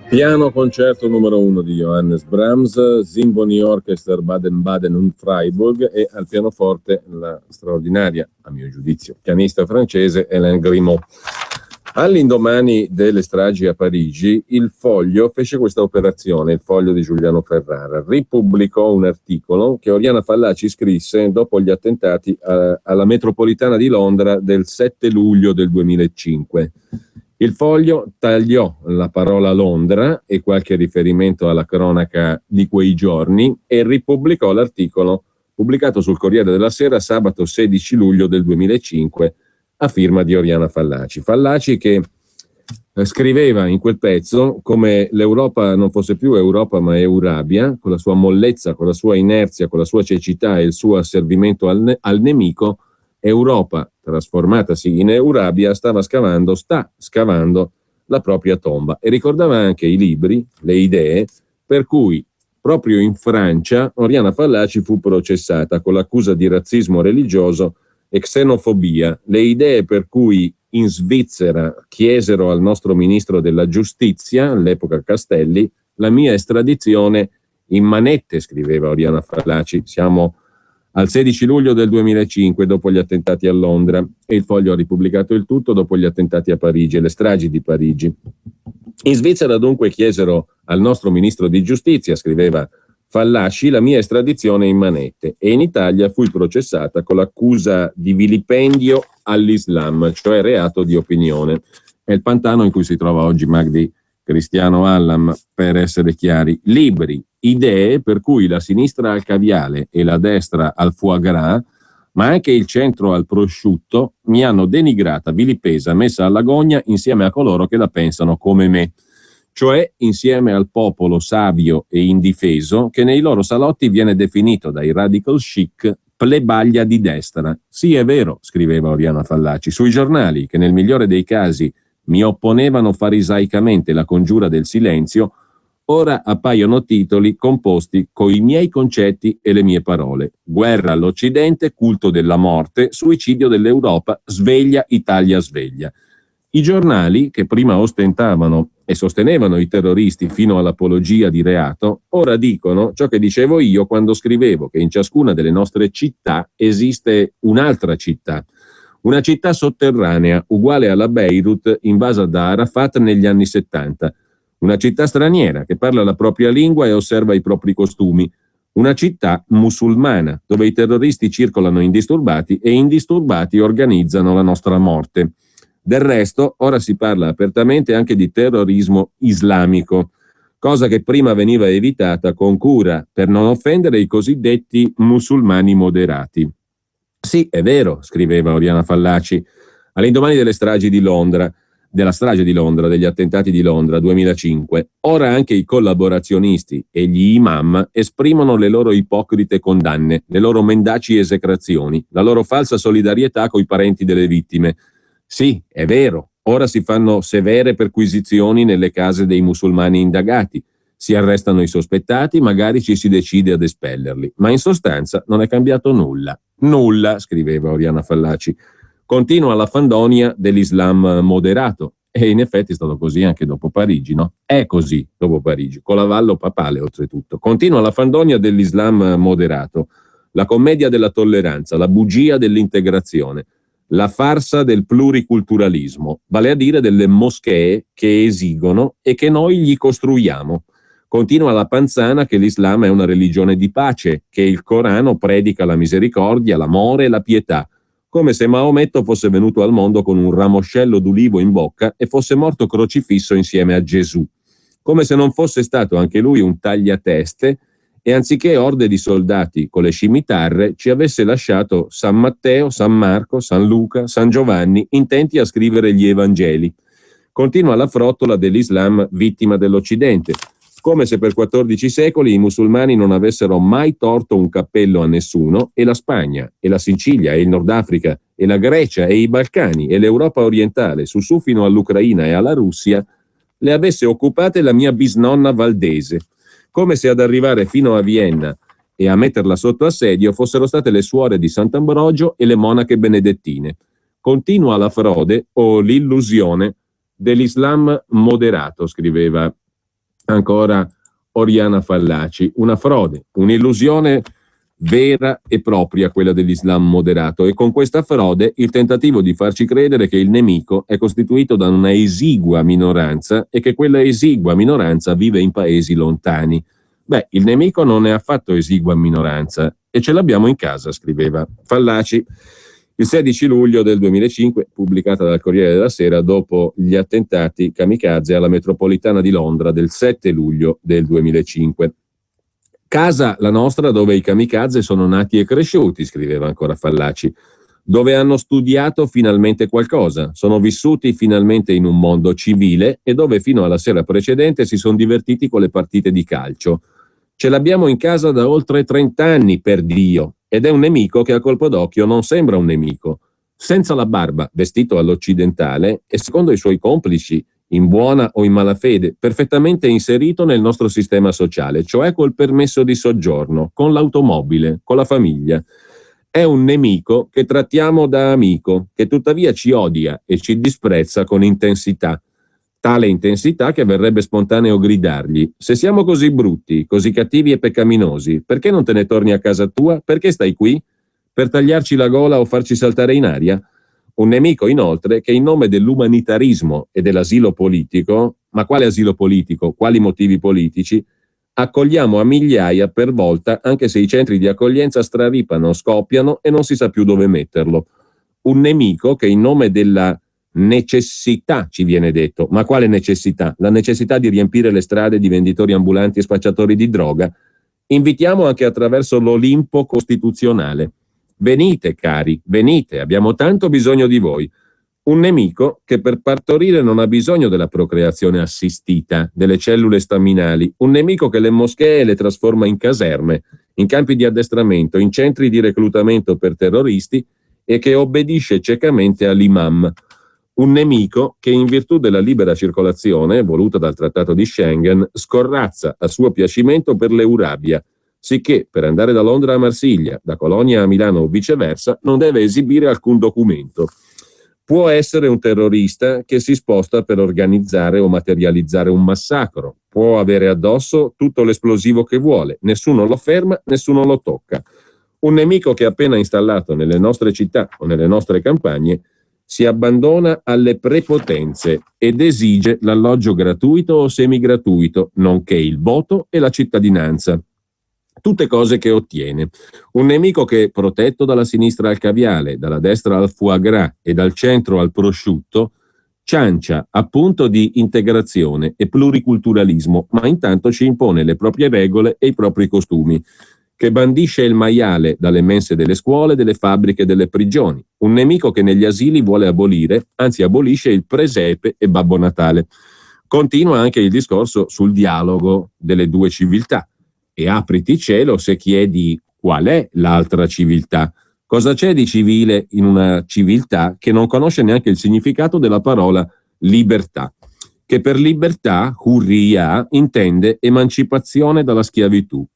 Piano concerto numero 1 di Johannes Brahms, Sinfonie Orchester Baden-Baden und Freiburg e al pianoforte la straordinaria, a mio giudizio, pianista francese Hélène Grimaud. All'indomani delle stragi a Parigi, il Foglio fece questa operazione, il Foglio di Giuliano Ferrara, ripubblicò un articolo che Oriana Fallaci scrisse dopo gli attentati alla metropolitana di Londra del 7 luglio del 2005. Il Foglio tagliò la parola Londra e qualche riferimento alla cronaca di quei giorni e ripubblicò l'articolo pubblicato sul Corriere della Sera sabato 16 luglio del 2005 a firma di Oriana Fallaci. Fallaci che scriveva in quel pezzo come l'Europa non fosse più Europa ma Eurabia, con la sua mollezza, con la sua inerzia, con la sua cecità e il suo asservimento al nemico. Europa, trasformatasi in Eurabia, sta scavando la propria tomba e ricordava anche i libri, le idee, per cui proprio in Francia Oriana Fallaci fu processata con l'accusa di razzismo religioso e xenofobia, le idee per cui in Svizzera chiesero al nostro ministro della giustizia, all'epoca Castelli, la mia estradizione in manette, scriveva Oriana Fallaci. Siamo al 16 luglio del 2005, dopo gli attentati a Londra, e il Foglio ha ripubblicato il tutto dopo gli attentati a Parigi e le stragi di Parigi. In Svizzera dunque chiesero al nostro ministro di giustizia, scriveva Fallaci, la mia estradizione in manette, e in Italia fui processata con l'accusa di vilipendio all'Islam, cioè reato di opinione. È il pantano in cui si trova oggi Magdi Cristiano Allam, per essere chiari. Libri, idee per cui la sinistra al caviale e la destra al foie gras, ma anche il centro al prosciutto, mi hanno denigrata, vilipesa, messa alla gogna insieme a coloro che la pensano come me, cioè insieme al popolo savio e indifeso che nei loro salotti viene definito dai radical chic plebaglia di destra. Sì, è vero, scriveva Oriana Fallaci, sui giornali che nel migliore dei casi mi opponevano farisaicamente la congiura del silenzio, ora appaiono titoli composti coi miei concetti e le mie parole. Guerra all'Occidente, culto della morte, suicidio dell'Europa, sveglia, Italia sveglia. I giornali, che prima ostentavano e sostenevano i terroristi fino all'apologia di reato, ora dicono ciò che dicevo io quando scrivevo che in ciascuna delle nostre città esiste un'altra città. Una città sotterranea, uguale alla Beirut, invasa da Arafat negli anni 70. Una città straniera, che parla la propria lingua e osserva i propri costumi. Una città musulmana, dove i terroristi circolano indisturbati e indisturbati organizzano la nostra morte. Del resto, ora si parla apertamente anche di terrorismo islamico, cosa che prima veniva evitata con cura per non offendere i cosiddetti musulmani moderati. Sì, è vero, scriveva Oriana Fallaci, all'indomani della strage di Londra, degli attentati di Londra 2005, ora anche i collaborazionisti e gli imam esprimono le loro ipocrite condanne, le loro mendaci esecrazioni, la loro falsa solidarietà coi parenti delle vittime. Sì, è vero, ora si fanno severe perquisizioni nelle case dei musulmani indagati, si arrestano i sospettati, magari ci si decide ad espellerli, ma in sostanza non è cambiato nulla. Nulla, scriveva Oriana Fallaci. Continua la fandonia dell'Islam moderato, e in effetti è stato così anche dopo Parigi, no? È così dopo Parigi, con l'avallo papale oltretutto. Continua la fandonia dell'Islam moderato, la commedia della tolleranza, la bugia dell'integrazione, la farsa del pluriculturalismo, vale a dire delle moschee che esigono e che noi gli costruiamo. Continua la panzana che l'Islam è una religione di pace, che il Corano predica la misericordia, l'amore e la pietà, come se Maometto fosse venuto al mondo con un ramoscello d'ulivo in bocca e fosse morto crocifisso insieme a Gesù, come se non fosse stato anche lui un tagliateste e anziché orde di soldati con le scimitarre ci avesse lasciato San Matteo, San Marco, San Luca, San Giovanni intenti a scrivere gli Evangeli. Continua la frottola dell'Islam vittima dell'Occidente, come se per 14 secoli i musulmani non avessero mai torto un cappello a nessuno e la Spagna, e la Sicilia, e il Nord Africa, e la Grecia, e i Balcani, e l'Europa orientale, su fino all'Ucraina e alla Russia, le avesse occupate la mia bisnonna valdese, come se ad arrivare fino a Vienna e a metterla sotto assedio fossero state le suore di Sant'Ambrogio e le monache benedettine. Continua la frode o l'illusione dell'Islam moderato, scriveva ancora Oriana Fallaci, una frode, un'illusione vera e propria quella dell'Islam moderato, e con questa frode il tentativo di farci credere che il nemico è costituito da una esigua minoranza e che quella esigua minoranza vive in paesi lontani. Beh, il nemico non è affatto esigua minoranza e ce l'abbiamo in casa, scriveva Fallaci il 16 luglio del 2005, pubblicata dal Corriere della Sera dopo gli attentati kamikaze alla metropolitana di Londra del 7 luglio del 2005. Casa la nostra dove i kamikaze sono nati e cresciuti, scriveva ancora Fallaci, dove hanno studiato finalmente qualcosa, sono vissuti finalmente in un mondo civile e dove fino alla sera precedente si sono divertiti con le partite di calcio. Ce l'abbiamo in casa da oltre 30 anni, per Dio, ed è un nemico che a colpo d'occhio non sembra un nemico. Senza la barba, vestito all'occidentale e secondo i suoi complici, in buona o in malafede, perfettamente inserito nel nostro sistema sociale, cioè col permesso di soggiorno, con l'automobile, con la famiglia. È un nemico che trattiamo da amico, che tuttavia ci odia e ci disprezza con intensità. Tale intensità che verrebbe spontaneo gridargli: se siamo così brutti, così cattivi e peccaminosi, perché non te ne torni a casa tua? Perché stai qui? Per tagliarci la gola o farci saltare in aria? Un nemico, inoltre, che in nome dell'umanitarismo e dell'asilo politico, ma quale asilo politico? Quali motivi politici? Accogliamo a migliaia per volta, anche se i centri di accoglienza straripano, scoppiano e non si sa più dove metterlo. Un nemico che in nome della necessità, ci viene detto, ma quale necessità? La necessità di riempire le strade di venditori ambulanti e spacciatori di droga. Invitiamo anche attraverso l'Olimpo costituzionale. Venite, cari, venite, abbiamo tanto bisogno di voi. Un nemico che per partorire non ha bisogno della procreazione assistita, delle cellule staminali. Un nemico che le moschee le trasforma in caserme, in campi di addestramento, in centri di reclutamento per terroristi e che obbedisce ciecamente all'imam. Un nemico che in virtù della libera circolazione, voluta dal Trattato di Schengen, scorrazza a suo piacimento per l'Eurabia, sicché per andare da Londra a Marsiglia, da Colonia a Milano o viceversa, non deve esibire alcun documento. Può essere un terrorista che si sposta per organizzare o materializzare un massacro. Può avere addosso tutto l'esplosivo che vuole. Nessuno lo ferma, nessuno lo tocca. Un nemico che appena installato nelle nostre città o nelle nostre campagne si abbandona alle prepotenze ed esige l'alloggio gratuito o semigratuito, nonché il voto e la cittadinanza. Tutte cose che ottiene. Un nemico che, protetto dalla sinistra al caviale, dalla destra al foie gras e dal centro al prosciutto, ciancia appunto di integrazione e pluriculturalismo, ma intanto ci impone le proprie regole e i propri costumi, che bandisce il maiale dalle mense delle scuole, delle fabbriche, delle prigioni. Un nemico che negli asili vuole abolire, anzi abolisce il presepe e Babbo Natale. Continua anche il discorso sul dialogo delle due civiltà. E apriti cielo se chiedi qual è l'altra civiltà. Cosa c'è di civile in una civiltà che non conosce neanche il significato della parola libertà? Che per libertà, hurriya, intende emancipazione dalla schiavitù.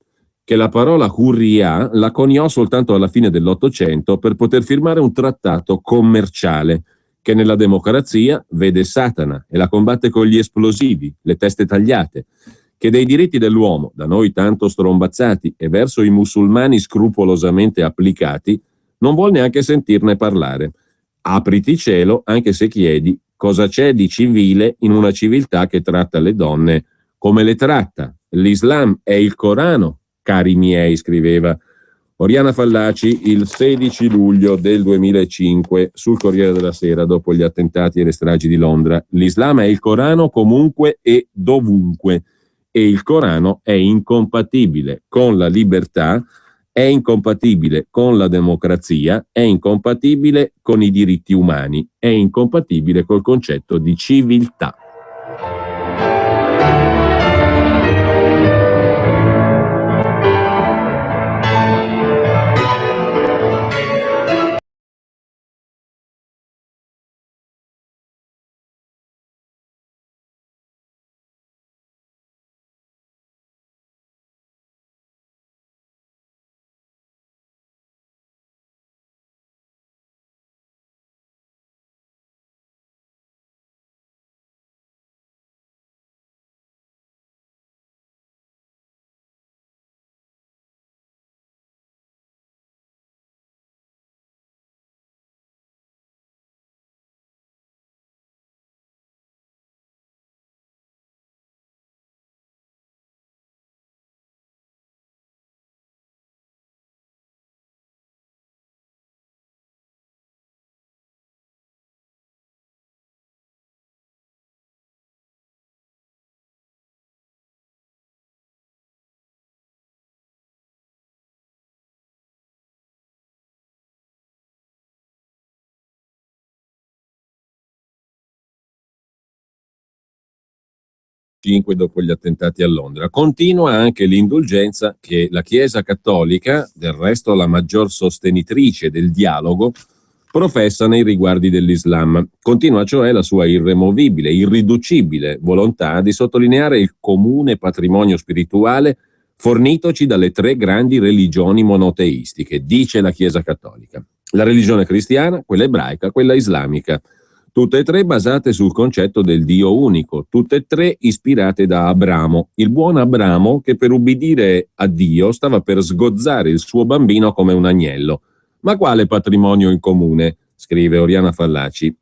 Che la parola hurriya la coniò soltanto alla fine dell'Ottocento per poter firmare un trattato commerciale che nella democrazia vede Satana e la combatte con gli esplosivi, le teste tagliate, che dei diritti dell'uomo, da noi tanto strombazzati, e verso i musulmani scrupolosamente applicati, non vuol neanche sentirne parlare. Apriti cielo anche se chiedi cosa c'è di civile in una civiltà che tratta le donne come le tratta. L'Islam è il Corano, cari miei, scriveva Oriana Fallaci il 16 luglio del 2005 sul Corriere della Sera dopo gli attentati e le stragi di Londra. L'Islam è il Corano comunque e dovunque. E il Corano è incompatibile con la libertà, è incompatibile con la democrazia, è incompatibile con i diritti umani, è incompatibile col concetto di civiltà. Dopo gli attentati a Londra. Continua anche l'indulgenza che la Chiesa Cattolica, del resto la maggior sostenitrice del dialogo, professa nei riguardi dell'Islam. Continua cioè la sua irremovibile, irriducibile volontà di sottolineare il comune patrimonio spirituale fornitoci dalle tre grandi religioni monoteistiche, dice la Chiesa Cattolica. La religione cristiana, quella ebraica, quella islamica. Tutte e tre basate sul concetto del Dio unico, tutte e tre ispirate da Abramo, il buon Abramo che per ubbidire a Dio stava per sgozzare il suo bambino come un agnello. Ma quale patrimonio in comune? Scriveva Oriana Fallaci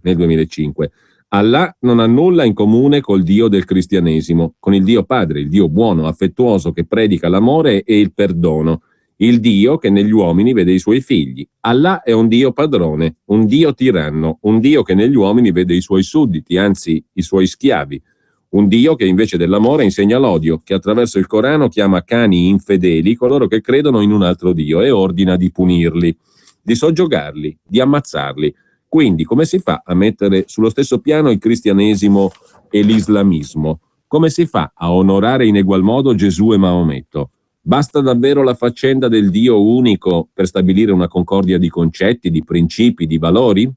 nel 2005. Allah non ha nulla in comune col Dio del cristianesimo, con il Dio Padre, il Dio buono, affettuoso che predica l'amore e il perdono, il Dio che negli uomini vede i suoi figli. Allah è un Dio padrone, un Dio tiranno, un Dio che negli uomini vede i suoi sudditi, anzi i suoi schiavi, un Dio che invece dell'amore insegna l'odio, che attraverso il Corano chiama cani infedeli coloro che credono in un altro Dio e ordina di punirli, di soggiogarli, di ammazzarli. Quindi come si fa a mettere sullo stesso piano il cristianesimo e l'islamismo? Come si fa a onorare in egual modo Gesù e Maometto? Basta davvero la faccenda del Dio unico per stabilire una concordia di concetti, di principi, di valori?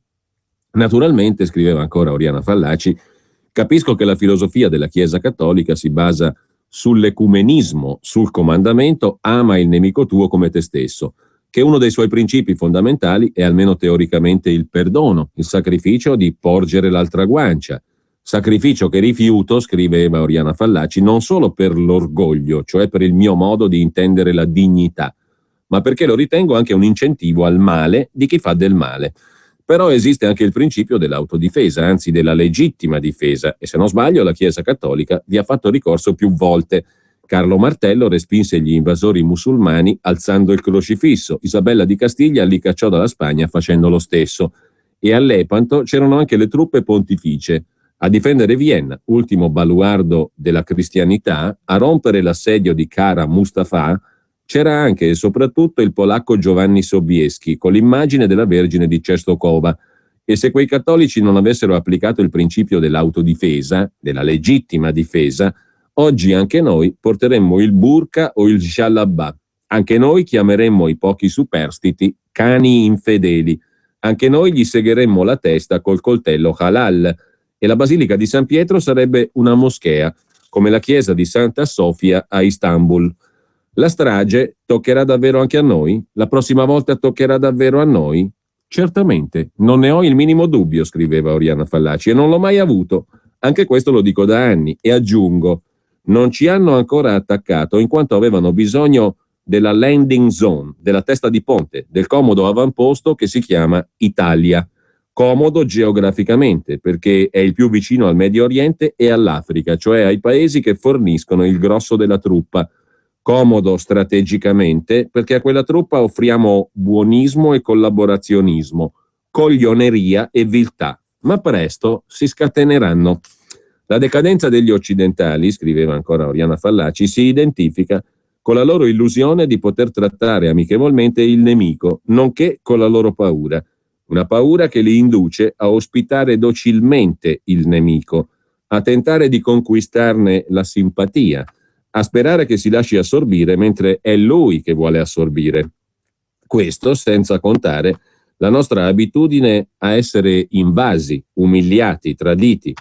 Naturalmente, scriveva ancora Oriana Fallaci, capisco che la filosofia della Chiesa Cattolica si basa sull'ecumenismo, sul comandamento ama il nemico tuo come te stesso, che uno dei suoi principi fondamentali è almeno teoricamente il perdono, il sacrificio di porgere l'altra guancia, sacrificio che rifiuto, scriveva Oriana Fallaci, non solo per l'orgoglio, cioè per il mio modo di intendere la dignità, ma perché lo ritengo anche un incentivo al male di chi fa del male. Però esiste anche il principio dell'autodifesa, anzi della legittima difesa, e se non sbaglio la Chiesa Cattolica vi ha fatto ricorso più volte. Carlo Martello respinse gli invasori musulmani alzando il crocifisso, Isabella di Castiglia li cacciò dalla Spagna facendo lo stesso, e a Lepanto c'erano anche le truppe pontificie. A difendere Vienna, ultimo baluardo della cristianità, a rompere l'assedio di Kara Mustafa, c'era anche e soprattutto il polacco Giovanni Sobieski con l'immagine della Vergine di Częstochowa, e se quei cattolici non avessero applicato il principio dell'autodifesa, della legittima difesa, oggi anche noi porteremmo il burqa o il jalabba, anche noi chiameremmo i pochi superstiti cani infedeli, anche noi gli segheremmo la testa col coltello halal, e la Basilica di San Pietro sarebbe una moschea, come la chiesa di Santa Sofia a Istanbul. La strage toccherà davvero anche a noi? La prossima volta toccherà davvero a noi? Certamente, non ne ho il minimo dubbio, scriveva Oriana Fallaci, e non l'ho mai avuto. Anche questo lo dico da anni, e aggiungo, non ci hanno ancora attaccato in quanto avevano bisogno della landing zone, della testa di ponte, del comodo avamposto che si chiama Italia. Comodo geograficamente, perché è il più vicino al Medio Oriente e all'Africa, cioè ai paesi che forniscono il grosso della truppa. Comodo strategicamente, perché a quella truppa offriamo buonismo e collaborazionismo, coglioneria e viltà, ma presto si scateneranno. La decadenza degli occidentali, scriveva ancora Oriana Fallaci, si identifica con la loro illusione di poter trattare amichevolmente il nemico, nonché con la loro paura. Una paura che li induce a ospitare docilmente il nemico, a tentare di conquistarne la simpatia, a sperare che si lasci assorbire mentre è lui che vuole assorbire. Questo senza contare la nostra abitudine a essere invasi, umiliati, traditi.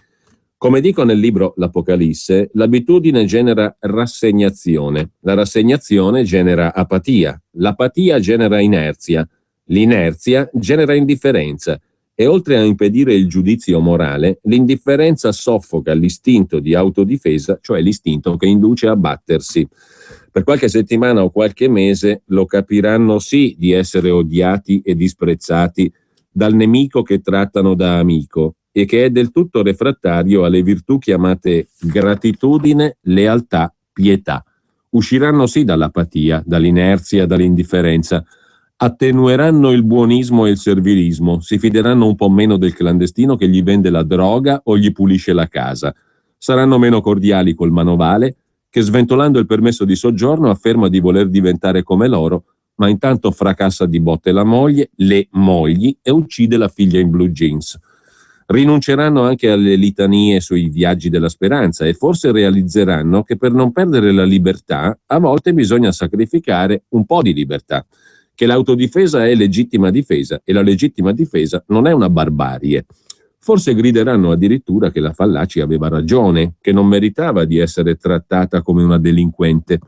Come dico nel libro L'Apocalisse, l'abitudine genera rassegnazione, la rassegnazione genera apatia, l'apatia genera inerzia, l'inerzia genera indifferenza e oltre a impedire il giudizio morale, l'indifferenza soffoca l'istinto di autodifesa, cioè l'istinto che induce a battersi. Per qualche settimana o qualche mese lo capiranno sì di essere odiati e disprezzati dal nemico che trattano da amico e che è del tutto refrattario alle virtù chiamate gratitudine, lealtà, pietà. Usciranno sì dall'apatia, dall'inerzia, dall'indifferenza, attenueranno il buonismo e il servilismo, si fideranno un po' meno del clandestino che gli vende la droga o gli pulisce la casa, saranno meno cordiali col manovale che sventolando il permesso di soggiorno afferma di voler diventare come loro, ma intanto fracassa di botte la moglie, le mogli e uccide la figlia in blue jeans. Rinunceranno anche alle litanie sui viaggi della speranza e forse realizzeranno che per non perdere la libertà a volte bisogna sacrificare un po' di libertà, che l'autodifesa è legittima difesa e la legittima difesa non è una barbarie. Forse grideranno addirittura che la Fallaci aveva ragione, che non meritava di essere trattata come una delinquente.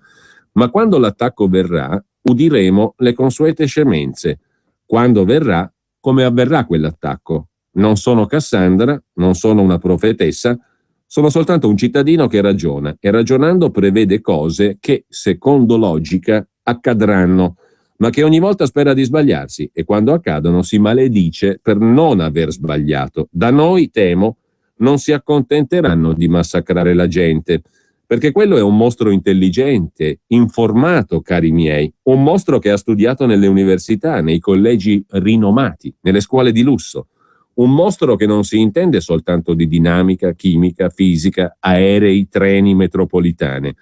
Ma quando l'attacco verrà, udiremo le consuete scemenze. Quando verrà, come avverrà quell'attacco? Non sono Cassandra, non sono una profetessa, sono soltanto un cittadino che ragiona e ragionando prevede cose che, secondo logica, accadranno, ma che ogni volta spera di sbagliarsi e quando accadono si maledice per non aver sbagliato. Da noi, temo, non si accontenteranno di massacrare la gente, perché quello è un mostro intelligente, informato, cari miei, un mostro che ha studiato nelle università, nei collegi rinomati, nelle scuole di lusso, un mostro che non si intende soltanto di dinamica, chimica, fisica, aerei, treni, metropolitane,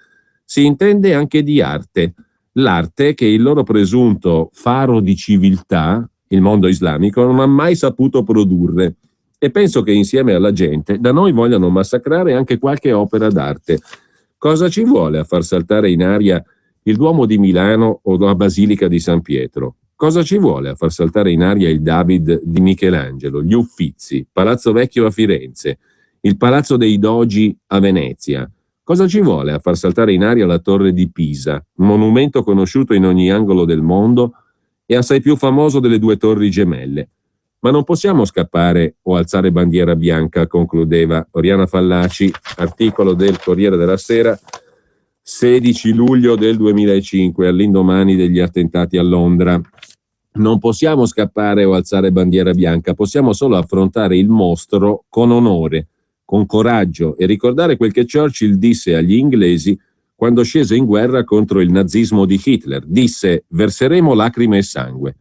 si intende anche di arte, l'arte che il loro presunto faro di civiltà, il mondo islamico, non ha mai saputo produrre. E penso che insieme alla gente da noi vogliano massacrare anche qualche opera d'arte. Cosa ci vuole a far saltare in aria il Duomo di Milano o la Basilica di San Pietro? Cosa ci vuole a far saltare in aria il David di Michelangelo, gli Uffizi, Palazzo Vecchio a Firenze, il Palazzo dei Dogi a Venezia? Cosa ci vuole a far saltare in aria la Torre di Pisa, monumento conosciuto in ogni angolo del mondo e assai più famoso delle due torri gemelle? Ma non possiamo scappare o alzare bandiera bianca, concludeva Oriana Fallaci, articolo del Corriere della Sera, 16 luglio del 2005, all'indomani degli attentati a Londra. Non possiamo scappare o alzare bandiera bianca, possiamo solo affrontare il mostro con onore, con coraggio e ricordare quel che Churchill disse agli inglesi quando scese in guerra contro il nazismo di Hitler. Disse: verseremo lacrime e sangue.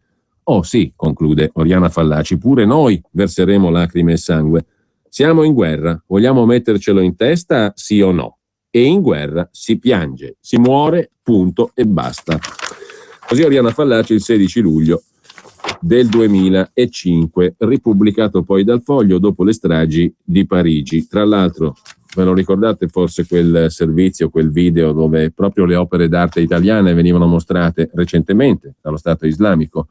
Oh sì, conclude Oriana Fallaci, pure noi verseremo lacrime e sangue. Siamo in guerra, vogliamo mettercelo in testa, sì o no? E in guerra si piange, si muore, punto e basta. Così Oriana Fallaci il 16 luglio del 2005, ripubblicato poi dal Foglio dopo le stragi di Parigi. Tra l'altro, ve lo ricordate forse quel servizio, quel video dove proprio le opere d'arte italiane venivano mostrate recentemente dallo Stato islamico?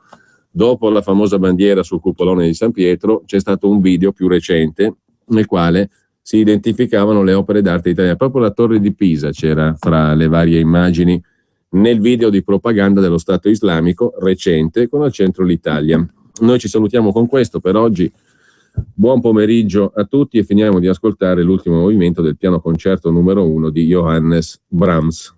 Dopo la famosa bandiera sul cupolone di San Pietro c'è stato un video più recente nel quale si identificavano le opere d'arte italiane. Proprio la Torre di Pisa c'era fra le varie immagini nel video di propaganda dello Stato islamico recente con al centro l'Italia. Noi ci salutiamo con questo per oggi. Buon pomeriggio a tutti e finiamo di ascoltare l'ultimo movimento del piano concerto numero 1 di Johannes Brahms.